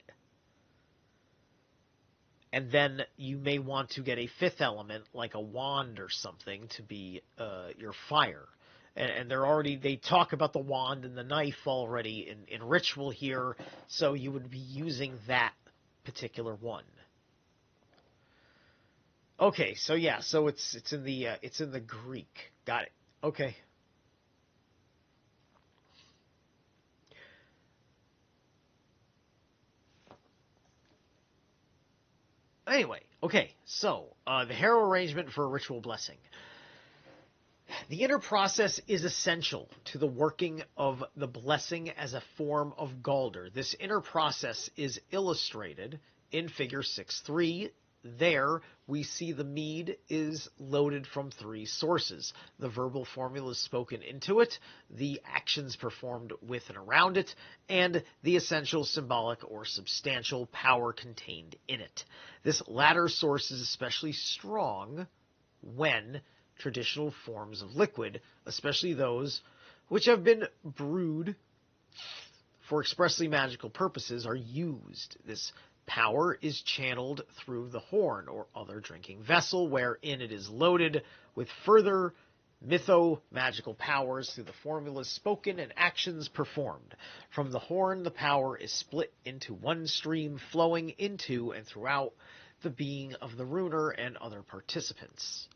And then you may want to get a 5th element, like a wand or something, to be your fire. And they talk about the wand and the knife already in ritual here, so you would be using that particular one. Okay, so yeah, so it's in the Greek. Got it. Okay. Anyway, okay, so the hero arrangement for a ritual blessing. The inner process is essential to the working of the blessing as a form of Galder. This inner process is illustrated in figure 6.3. There, we see the mead is loaded from 3 sources. The verbal formula is spoken into it, the actions performed with and around it, and the essential symbolic or substantial power contained in it. This latter source is especially strong when traditional forms of liquid, especially those which have been brewed for expressly magical purposes, are used. This power is channeled through the horn or other drinking vessel, wherein it is loaded with further mytho-magical powers through the formulas spoken and actions performed. From the horn, the power is split into one stream, flowing into and throughout the being of the runer and other participants.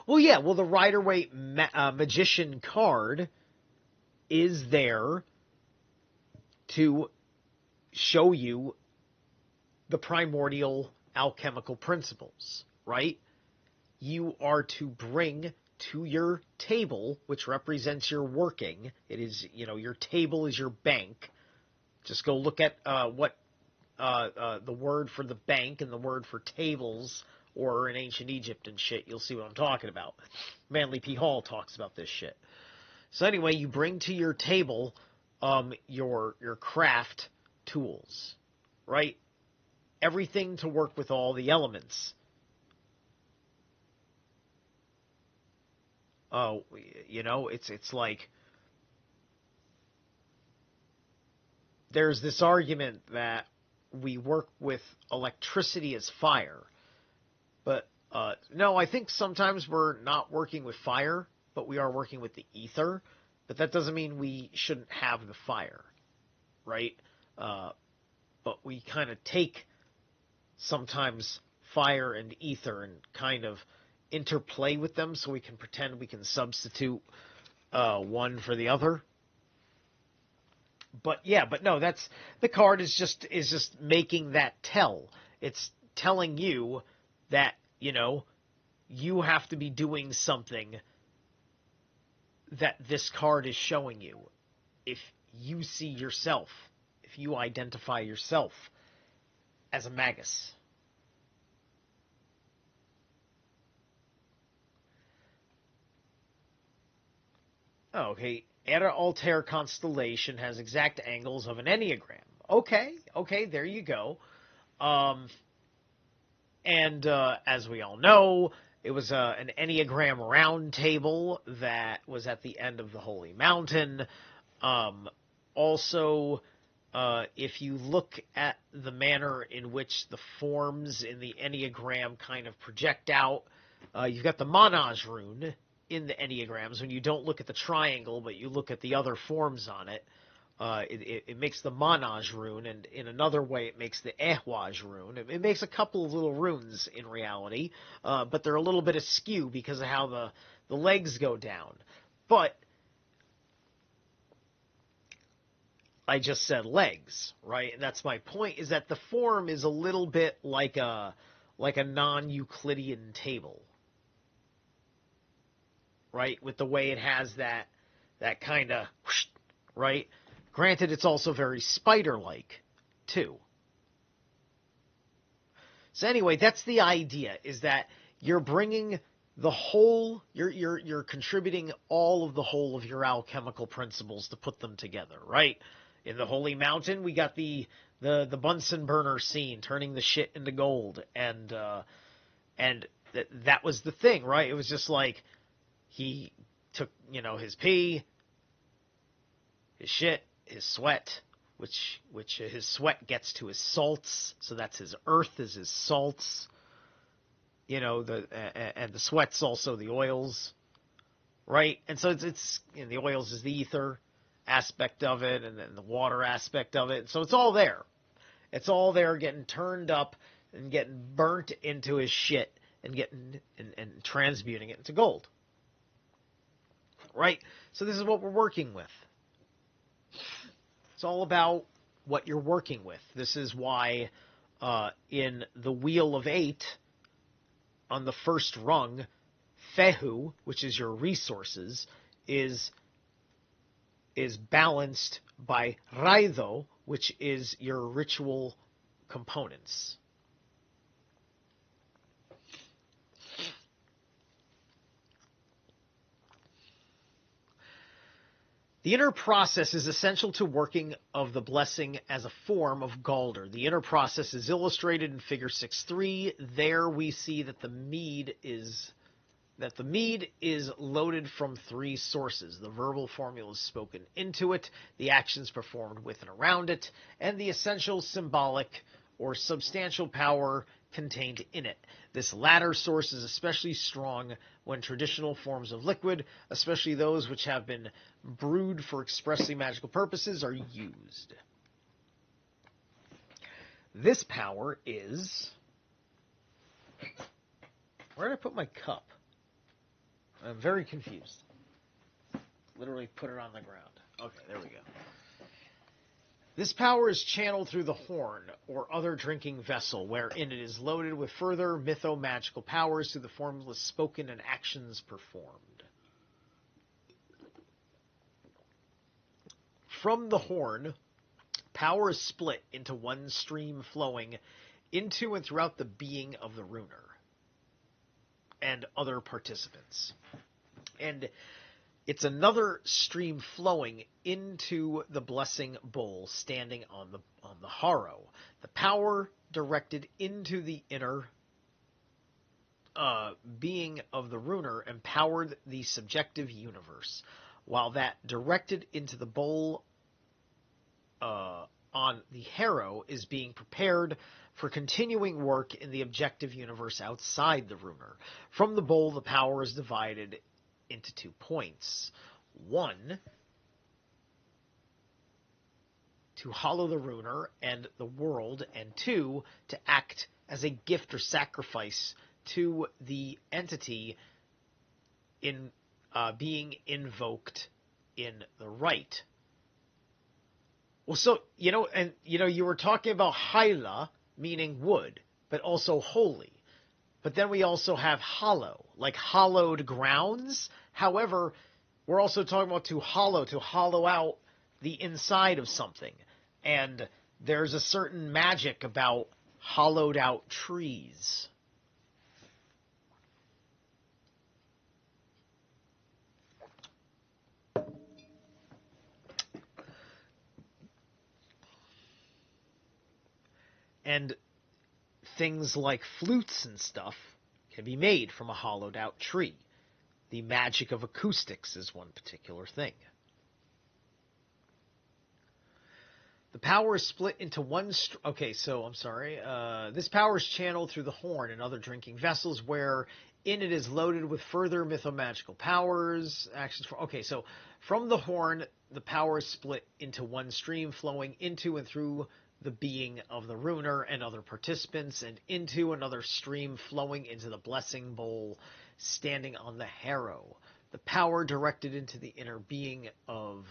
Well, the Rider-Waite Magician card is there to show you the primordial alchemical principles, right? You are to bring to your table, which represents your working. It is, your table is your bank. Just go look at what the word for the bank and the word for tables or in ancient Egypt and shit. You'll see what I'm talking about. Manly P. Hall talks about this shit. So anyway, you bring to your table your craft tools, right? Everything to work with all the elements. Oh, it's like there's this argument that we work with electricity as fire, but no, I think sometimes we're not working with fire, but we are working with the ether. But that doesn't mean we shouldn't have the fire, right? But we kind of take sometimes fire and ether and kind of interplay with them so we can pretend we can substitute one for the other. But no, that's the card is just making that tell. It's telling you that, you have to be doing something that this card is showing you. If you see yourself, if you identify yourself as a magus. Oh, okay. Era Altair constellation has exact angles of an enneagram. Okay, there you go. And as we all know, it was an enneagram round table that was at the end of the Holy Mountain. Also, if you look at the manner in which the forms in the enneagram kind of project out, you've got the Monage rune in the enneagrams. When you don't look at the triangle, but you look at the other forms on it, it makes the Monage rune, and in another way it makes the Ehwaj rune. It makes a couple of little runes in reality, but they're a little bit askew because of how the legs go down. But I just said legs, right? And that's my point, is that the form is a little bit like a non-Euclidean table. Right, with the way it has that kind of, right? Granted, it's also very spider-like, too. So anyway, that's the idea, is that you're bringing the whole, you're contributing all of the whole of your alchemical principles to put them together, right? In the Holy Mountain, we got the Bunsen burner scene, turning the shit into gold, and that was the thing, right? It was just like, he took, his pee, his shit, his sweat, which his sweat gets to his salts, so that's his earth is his salts, and the sweat's also the oils, right? And so it's the oils is the ether aspect of it, and then the water aspect of it. So it's all there. It's all there, getting turned up and getting burnt into his shit and getting and transmuting it into gold. Right? So this is what we're working with. It's all about what you're working with. This is why in the Wheel of 8, on the first rung, Fehu, which is your resources, is balanced by Raido, which is your ritual components. The inner process is essential to working of the blessing as a form of Galder. The inner process is illustrated in Figure 6.3. There we see that the mead is loaded from 3 sources. The verbal formula is spoken into it, the actions performed with and around it, and the essential symbolic or substantial power contained in it. This latter source is especially strong when traditional forms of liquid, especially those which have been brewed for expressly magical purposes, are used. This power is... Where did I put my cup? I'm very confused. Literally put it on the ground. Okay, there we go. This power is channeled through the horn or other drinking vessel, wherein it is loaded with further mytho-magical powers through the formulas spoken and actions performed. From the horn, power is split into one stream flowing into and throughout the being of the runer and other participants. And it's another stream flowing into the blessing bowl standing on the harrow. The power directed into the inner being of the runer empowered the subjective universe, while that directed into the bowl on the harrow is being prepared for continuing work in the objective universe outside the runer. From the bowl, the power is divided into 2 points. 1, to hollow the runer and the world, and 2, to act as a gift or sacrifice to the entity in being invoked in the rite. Well, so, you were talking about hyla, meaning wood, but also holy. But then we also have hollow, like hollowed grounds. However, we're also talking about to hollow out the inside of something. And there's a certain magic about hollowed out trees. And things like flutes and stuff can be made from a hollowed out tree. The magic of acoustics is one particular thing. The power is split into one... this power is channeled through the horn and other drinking vessels, where in it is loaded with further mythomagical powers. From the horn, the power is split into one stream, flowing into and through the being of the runer and other participants, and into another stream flowing into the blessing bowl standing on the harrow. The power directed into the inner being of...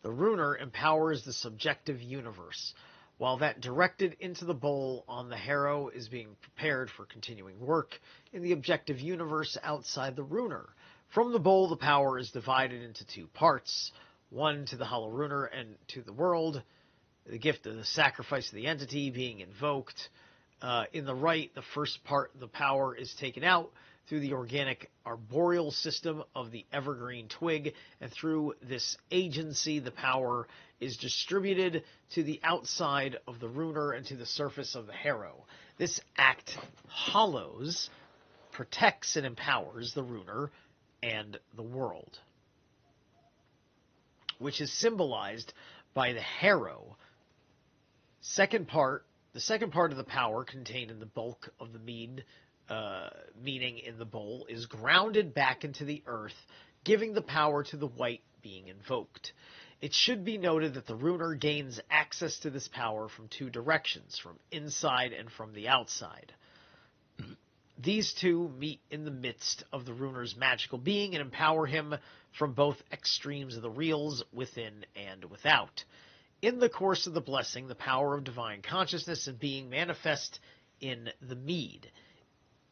The runer empowers the subjective universe, while that directed into the bowl on the harrow is being prepared for continuing work in the objective universe outside the runer. From the bowl, the power is divided into 2 parts, 1 to the hollow runer and to the world, the gift of the sacrifice of the entity being invoked. In the rite, the first part of the power is taken out through the organic arboreal system of the evergreen twig, and through this agency, the power is distributed to the outside of the runer and to the surface of the harrow. This act hollows, protects, and empowers the runer and the world, which is symbolized by the harrow. The second part of the power contained in the bulk of the mead, meaning in the bowl, is grounded back into the earth, giving the power to the white being invoked. It should be noted that the runer gains access to this power from 2 directions, from inside and from the outside. These 2 meet in the midst of the runer's magical being and empower him from both extremes of the reals, within and without. In the course of the blessing, the power of divine consciousness and being manifest in the mead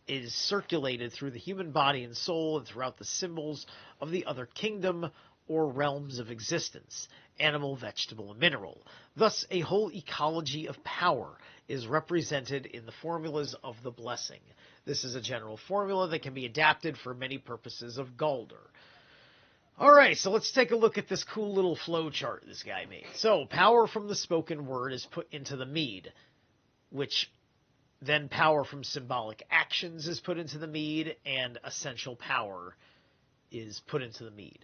is circulated through the human body and soul and throughout the symbols of the other kingdom or realms of existence, animal, vegetable, and mineral. Thus, a whole ecology of power is represented in the formulas of the blessing. This is a general formula that can be adapted for many purposes of Galder. Alright, so let's take a look at this cool little flow chart this guy made. So, power from the spoken word is put into the mead, which then power from symbolic actions is put into the mead, and essential power is put into the mead.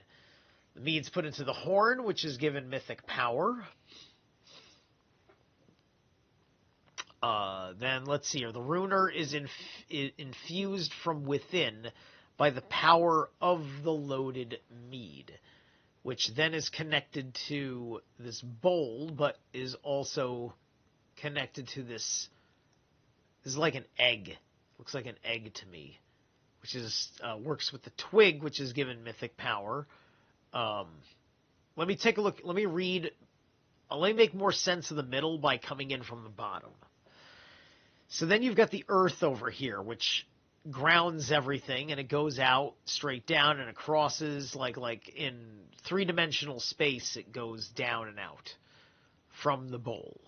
The mead's put into the horn, which is given mythic power. Then, let's see here. The runer is infused from within by the power of the loaded mead, which then is connected to this bowl, but is also connected to this. This is like an egg. Looks like an egg to me, which is works with the twig, which is given mythic power. Let me take a look. Let me read. Let me make more sense of the middle by coming in from the bottom. So then you've got the earth over here, which grounds everything, and it goes out straight down, and it crosses like in 3-dimensional space. It goes down and out from the bowl,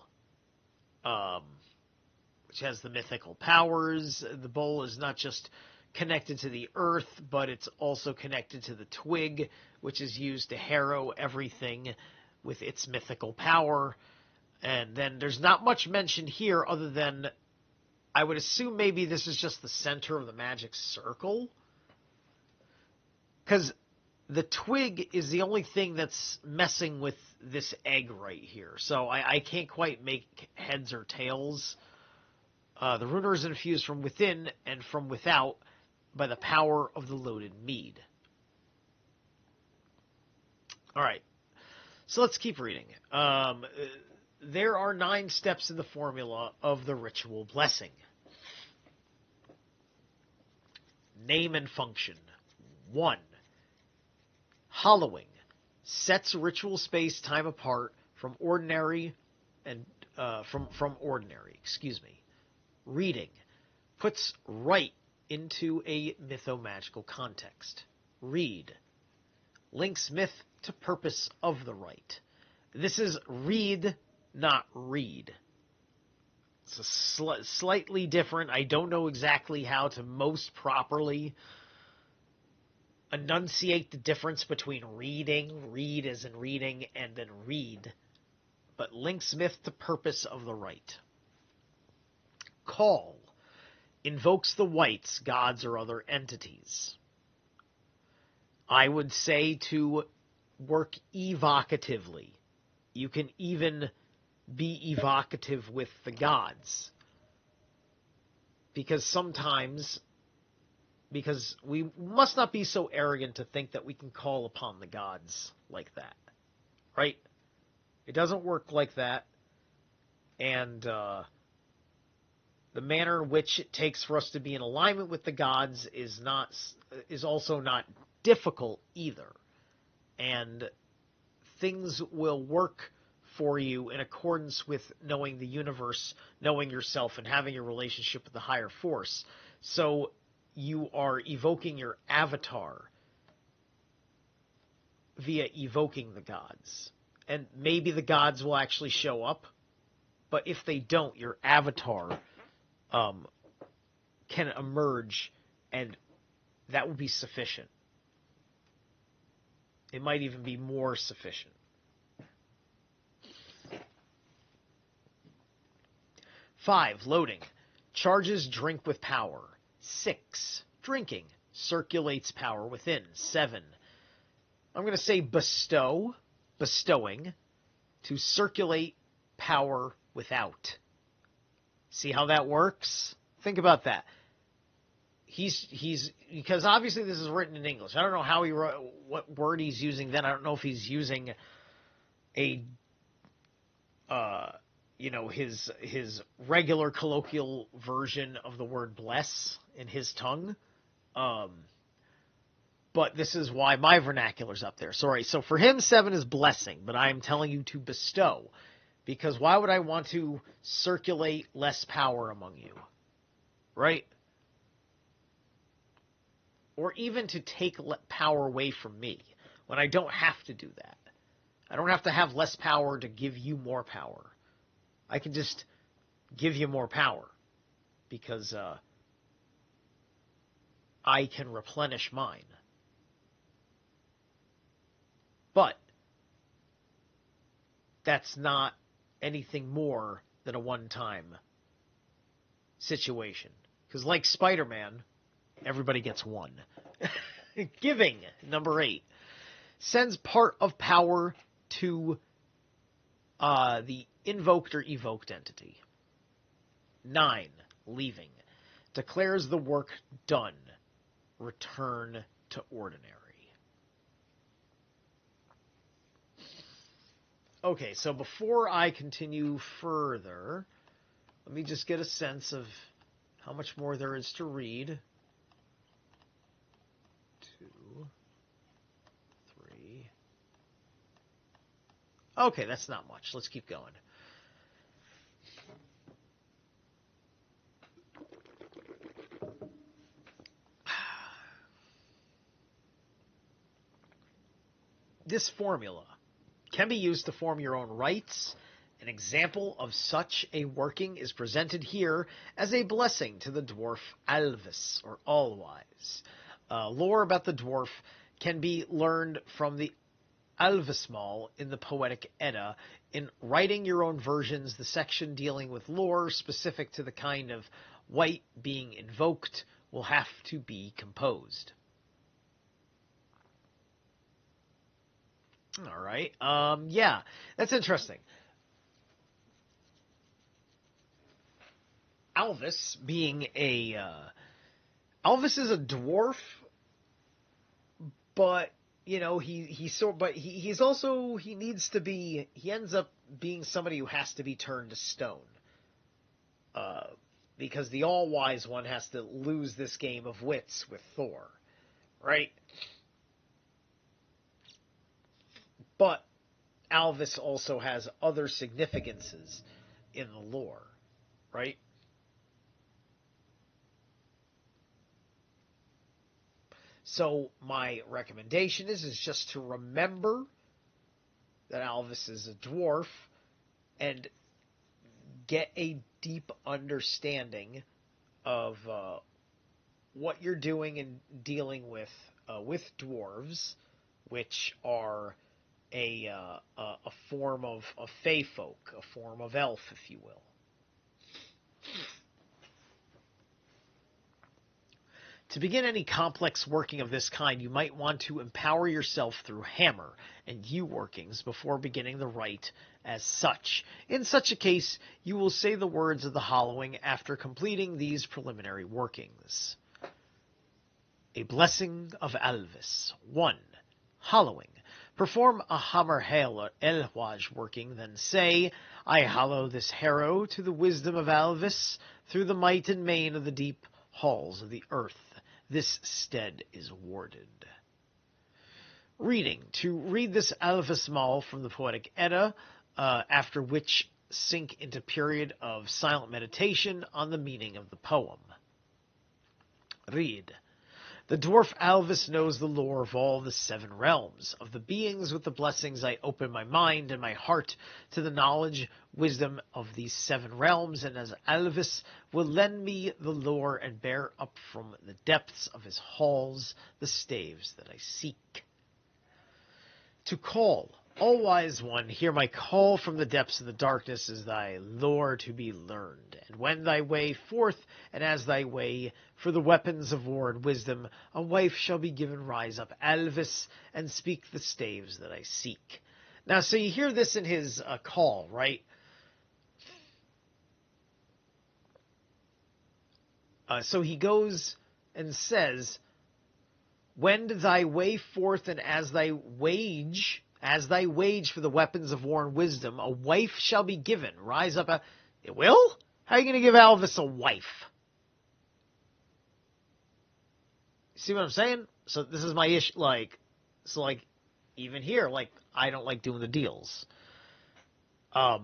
which has the mythical powers. The bowl is not just connected to the earth, but it's also connected to the twig, which is used to harrow everything with its mythical power. And then there's not much mentioned here other than I would assume maybe this is just the center of the magic circle, because the twig is the only thing that's messing with this egg right here. So I can't quite make heads or tails The runer is infused from within and from without by the power of the loaded mead. All right, so let's keep reading. There are 9 steps in the formula of the ritual blessing. Name and function. 1. Hollowing. Sets ritual space time apart from ordinary and from ordinary. Reading. Puts right into a mytho-magical context. Read. Links myth to purpose of the rite. This is read, not read. It's a slightly different. I don't know exactly how to most properly enunciate the difference between read as in reading, and then read. But links myth to purpose of the rite. Call. Invokes the wights, gods, or other entities. I would say to work evocatively. You can even be evocative with the gods. Because we must not be so arrogant to think that we can call upon the gods like that. Right? It doesn't work like that. And the manner in which it takes for us to be in alignment with the gods is also not difficult either. And things will work for you in accordance with knowing the universe, knowing yourself, and having a relationship with the higher force. So you are evoking your avatar via evoking the gods. And maybe the gods will actually show up, but if they don't, your avatar can emerge, and that will be sufficient. It might even be more sufficient. 5. Loading. Charges drink with power. 6. Drinking. Circulates power within. 7. I'm going to say bestow, bestowing, to circulate power without. See how that works? Think about that. He's because obviously this is written in English. I don't know how he wrote, what word he's using then. I don't know if he's using a his regular colloquial version of the word bless in his tongue. But this is why my vernacular's up there. Sorry. So for him, 7 is blessing, but I am telling you to bestow. Because why would I want to circulate less power among you? Right? Or even to take power away from me when I don't have to do that. I don't have to have less power to give you more power. I can just give you more power because I can replenish mine. But that's not anything more than a one-time situation. Because like Spider-Man, everybody gets one. Giving, number 8. Sends part of power to the invoked or evoked entity. 9. Leaving. Declares the work done. Return to ordinary. Okay, so before I continue further, let me just get a sense of how much more there is to read. 2, 3. Okay, that's not much. Let's keep going. This formula can be used to form your own rites. An example of such a working is presented here as a blessing to the dwarf Alvis, or Allwise. Lore about the dwarf can be learned from the Alvismal in the Poetic Edda. In writing your own versions, the section dealing with lore specific to the kind of wight being invoked will have to be composed. All right. Yeah, that's interesting. Alvis being Alvis is a dwarf, but he's also he ends up being somebody who has to be turned to stone. Because the all-wise one has to lose this game of wits with Thor, right? But Alvis also has other significances in the lore, right? So my recommendation is just to remember that Alvis is a dwarf and get a deep understanding of what you're doing and dealing with dwarves, which are a form of fae folk, a form of elf, if you will. To begin any complex working of this kind, you might want to empower yourself through hammer and yew workings before beginning the rite as such. In such a case, you will say the words of the hollowing after completing these preliminary workings. A blessing of Alvis. 1. Hollowing. Perform a hammer elwaj working, then say, I hallow this harrow to the wisdom of Alvis, through the might and main of the deep halls of the earth. This stead is warded. Reading. To read this Alvis Mal from the Poetic Edda, after which sink into period of silent meditation on the meaning of the poem. Read. The dwarf Alvis knows the lore of all the 7 realms. Of the beings with the blessings I open my mind and my heart to the knowledge, wisdom of these 7 realms, and as Alvis will lend me the lore and bear up from the depths of his halls the staves that I seek. To call, all-wise one, hear my call from the depths of the darkness is thy lore to be learned. And when thy way forth, and as thy way, for the weapons of war and wisdom, a wife shall be given. Rise up, Alvis, and speak the staves that I seek. Now, so you hear this in his call, right? So he goes and says, when thy way forth and as thy wage for the weapons of war and wisdom, a wife shall be given. Rise up. It will? How are you going to give Alvis a wife? See what I'm saying? So this is my issue. Even here, I don't like doing the deals. I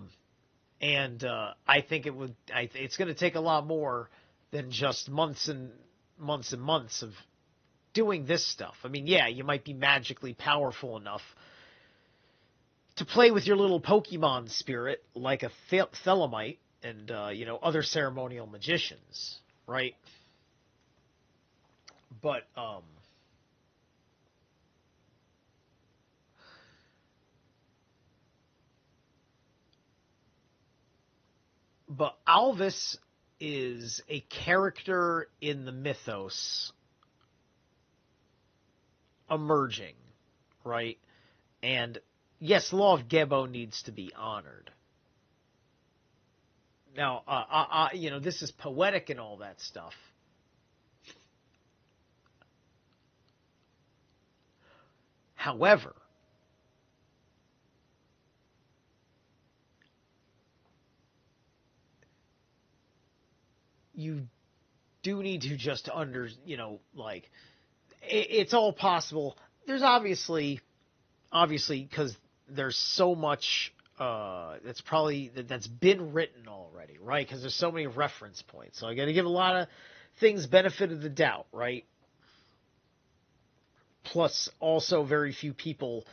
think it's going to take a lot more than just months and months and months of doing this stuff. I mean, yeah, you might be magically powerful enough to play with your little Pokemon spirit like a Thelemite and, other ceremonial magicians, right? But Alvis is a character in the mythos emerging, right? And yes, the law of Gebo needs to be honored. Now, this is poetic and all that stuff. However, you do need to just it's all possible. There's obviously, because there's so much that's been written already, right? Because there's so many reference points. So I got to give a lot of things benefit of the doubt, right? Plus, also very few people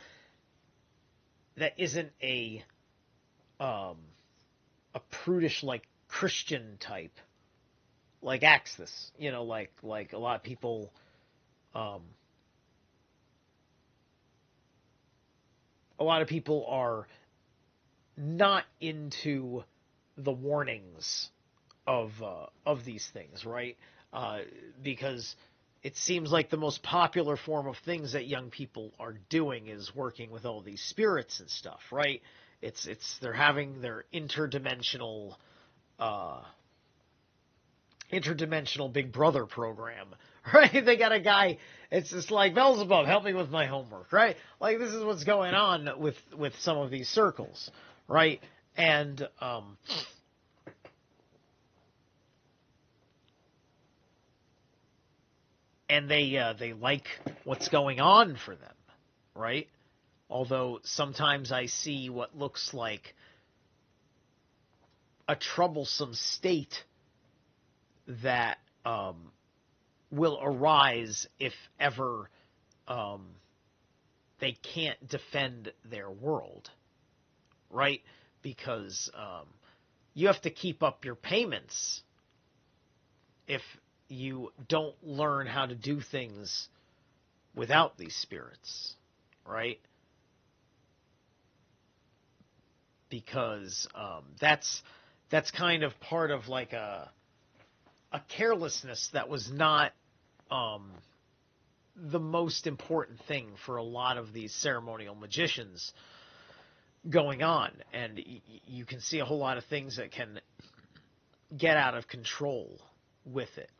that isn't a prudish Christian type acts this, like a lot of people. A lot of people are not into the warnings of these things, right? Because it seems like the most popular form of things that young people are doing is working with all these spirits and stuff, right? They're having their interdimensional interdimensional Big Brother program, right? They got a guy, it's just like, Beelzebub, help me with my homework, right? Like, this is what's going on with some of these circles, right? And they like what's going on for them, right? Although sometimes I see what looks like a troublesome state that will arise if ever they can't defend their world, right? Because you have to keep up your payments if you don't learn how to do things without these spirits, right? Because that's kind of part of like a carelessness that was not the most important thing for a lot of these ceremonial magicians going on. And you can see a whole lot of things that can get out of control with it.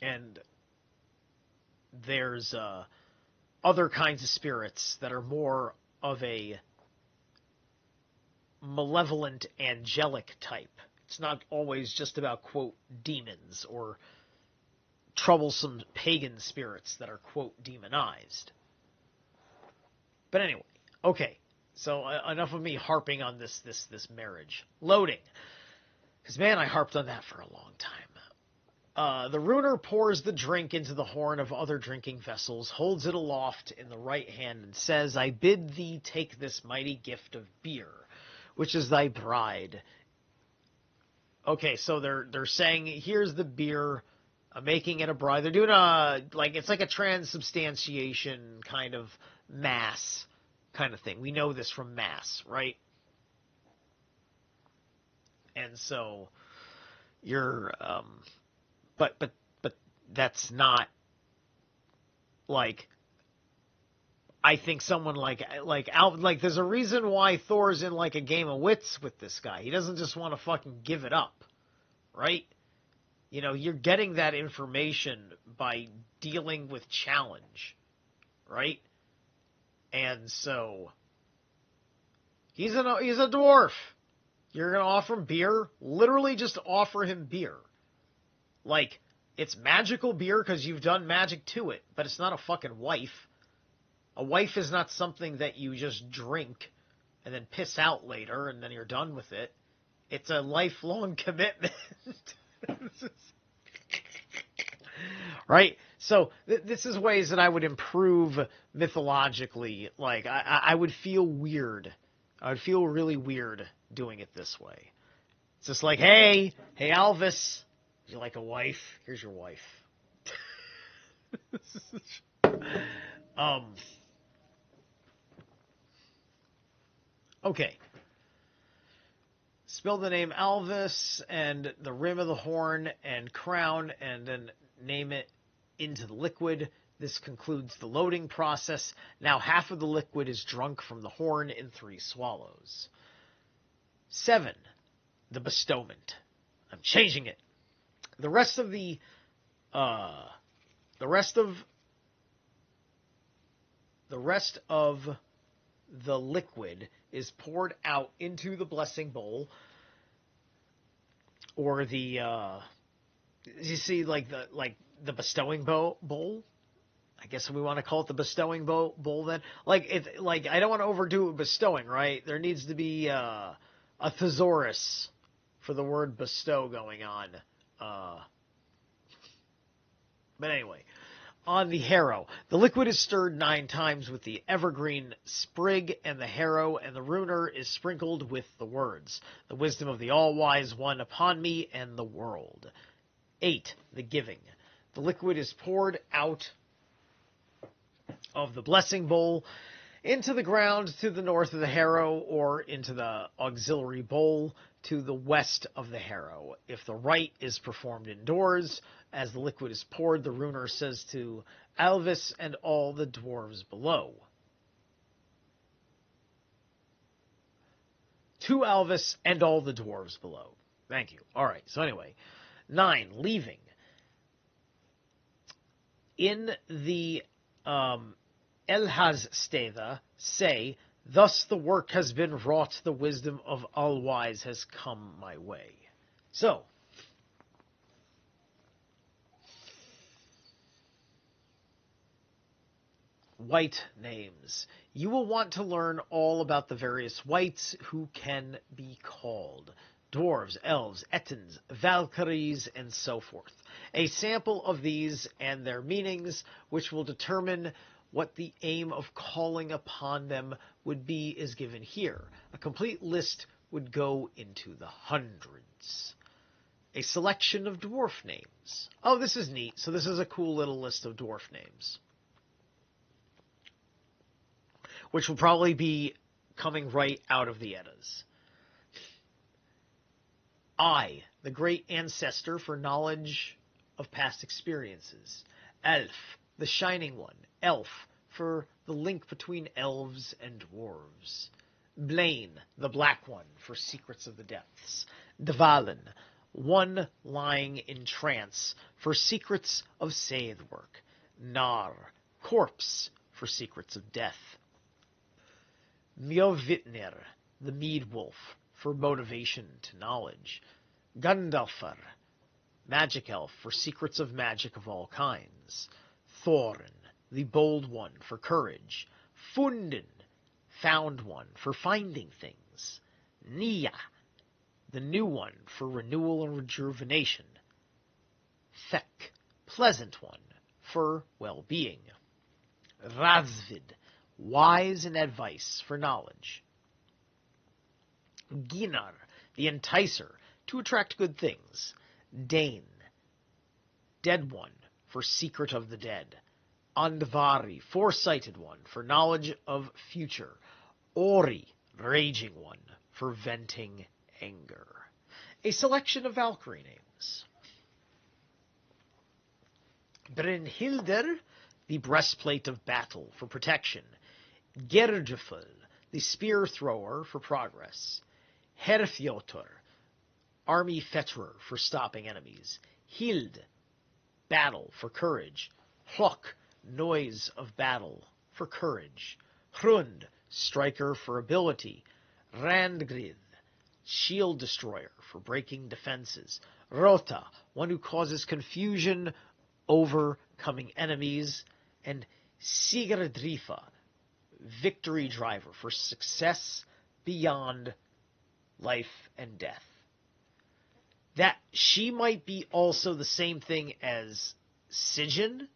And there's other kinds of spirits that are more of a malevolent, angelic type. It's not always just about, quote, demons or troublesome pagan spirits that are, quote, demonized. But anyway, okay, so enough of me harping on this marriage. Loading. Because, man, I harped on that for a long time. The runer pours the drink into the horn of other drinking vessels, holds it aloft in the right hand, and says, I bid thee take this mighty gift of beer, which is thy bride. Okay, so they're saying, here's the beer, making it a bride. They're doing it's like a transubstantiation kind of mass kind of thing. We know this from mass, right? And so you're, but that's not like, I think someone like there's a reason why Thor's in like a game of wits with this guy. He doesn't just want to fucking give it up, right? You know, you're getting that information by dealing with challenge, right? And so he's a dwarf. You're gonna offer him beer? Literally, just offer him beer. Like, it's magical beer because you've done magic to it, but it's not a fucking wife. A wife is not something that you just drink and then piss out later and then you're done with it. It's a lifelong commitment. Right? So this is ways that I would improve mythologically. Like, I would feel weird. I would feel really weird doing it this way. It's just like, hey Alvis, would you like a wife? Here's your wife. Okay. Spell the name Alvis and the rim of the horn and crown and then name it into the liquid. This concludes the loading process. Now half of the liquid is drunk from the horn in 3 swallows. 7. The bestowment. I'm changing it. The rest of the liquid is poured out into the blessing bowl, or the you see like the bestowing bowl. I guess we want to call it the bestowing bowl then. Like I don't want to overdo it with bestowing, right? There needs to be a thesaurus for the word bestow going on. But anyway, on the harrow, the liquid is stirred 9 times with the evergreen sprig and the harrow, and the runer is sprinkled with the words, the wisdom of the all-wise one upon me and the world. 8. The giving. The liquid is poured out of the blessing bowl into the ground to the north of the harrow, or into the auxiliary bowl to the west of the harrow. If the rite is performed indoors, as the liquid is poured, the runer says to Alvis and all the dwarves below. To Alvis and all the dwarves below. Thank you. All right. So anyway, 9, leaving. In the Elhaz say, thus the work has been wrought, the wisdom of all-wise has come my way. So, white names. You will want to learn all about the various whites who can be called. Dwarves, elves, ettins, valkyries, and so forth. A sample of these and their meanings, which will determine what the aim of calling upon them would be, is given here. A complete list would go into the hundreds. A selection of dwarf names. Oh, this is neat. So this is a cool little list of dwarf names, which will probably be coming right out of the Eddas. I, the great ancestor for knowledge of past experiences. Elf, the shining one. Elf, for the link between elves and dwarves. Blaine, the black one, for secrets of the depths. Dvalin, one lying in trance, for secrets of Scythe work. Nar, corpse, for secrets of death. Mjolvitnir, the mead wolf, for motivation to knowledge. Gandalfar, magic elf, for secrets of magic of all kinds. Thorin, the bold one, for courage. Fundin, found one, for finding things. Nia, the new one, for renewal and rejuvenation. Thek, pleasant one, for well-being. Razvid, wise and advice, for knowledge. Ginar, the enticer, to attract good things. Dane, dead one, for secret of the dead. Andvari, foresighted one, for knowledge of future. Ori, raging one, for venting anger. A selection of Valkyrie names. Brynhildr, the breastplate of battle, for protection. Gerdful, the spear thrower, for progress. Herfjotr, army fetterer, for stopping enemies. Hild, battle, for courage. Hlok, noise of battle, for courage. Hrund, striker, for ability. Randgrid, shield destroyer, for breaking defenses. Rota, one who causes confusion, overcoming enemies. And Sigurdrifa, victory driver, for success beyond life and death. That she might be also the same thing as Sigyn.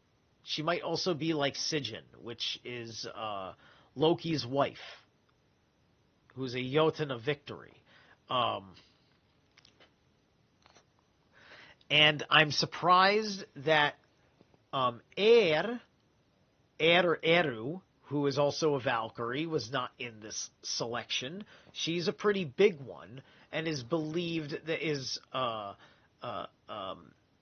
She might also be like Sigyn, which is Loki's wife, who's a Jotun of victory. And I'm surprised that Eru, who is also a Valkyrie, was not in this selection. She's a pretty big one, and is believed that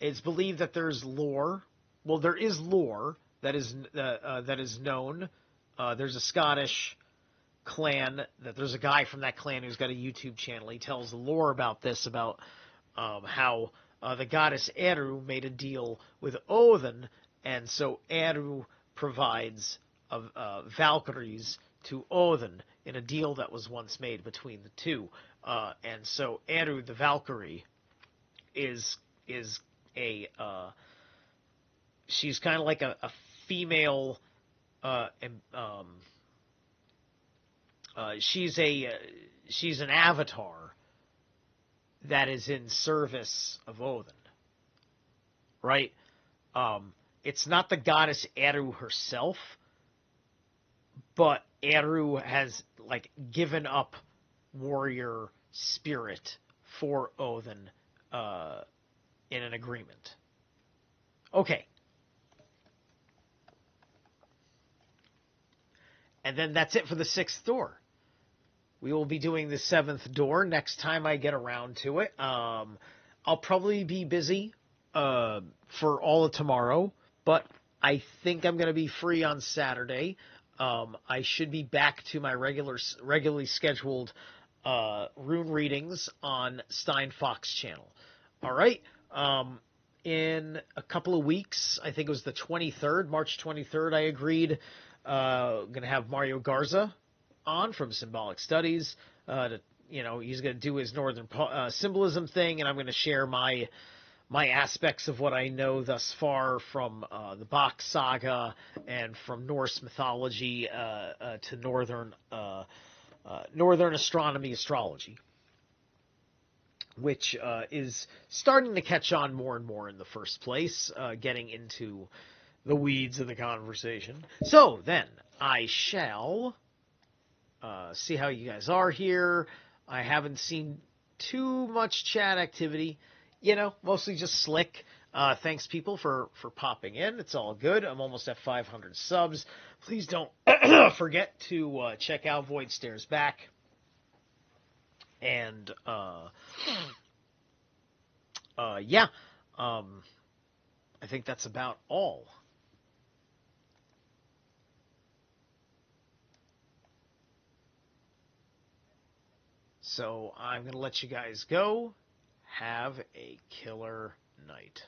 it's believed that there's lore. Well, there is lore that is known. There's a Scottish clan that there's a guy from that clan who's got a YouTube channel. He tells the lore about this, about how the goddess Eru made a deal with Odin, and so Eru provides Valkyries to Odin in a deal that was once made between the two. And so Eru the Valkyrie is a she's kind of like a female she's an avatar that is in service of Odin, right? It's not the goddess Eru herself, but Eru has given up warrior spirit for Odin in an agreement. Okay. And then that's it for the 6th door. We will be doing the 7th door next time I get around to it. I'll probably be busy for all of tomorrow, but I think I'm going to be free on Saturday. I should be back to my regularly scheduled rune readings on Stein Fox channel. All right. In a couple of weeks, I think it was the 23rd, March 23rd, I agreed. Going to have Mario Garza on from Symbolic Studies. He's going to do his Northern symbolism thing, and I'm going to share my aspects of what I know thus far from the Bach saga and from Norse mythology to Northern astronomy astrology, which is starting to catch on more and more in the first place, getting into the weeds of the conversation. So then I shall see how you guys are here. I haven't seen too much chat activity. Mostly just slick. Thanks, people, for popping in. It's all good. I'm almost at 500 subs. Please don't forget to check out Void Stares Back. And, I think that's about all. So I'm going to let you guys go. Have a killer night.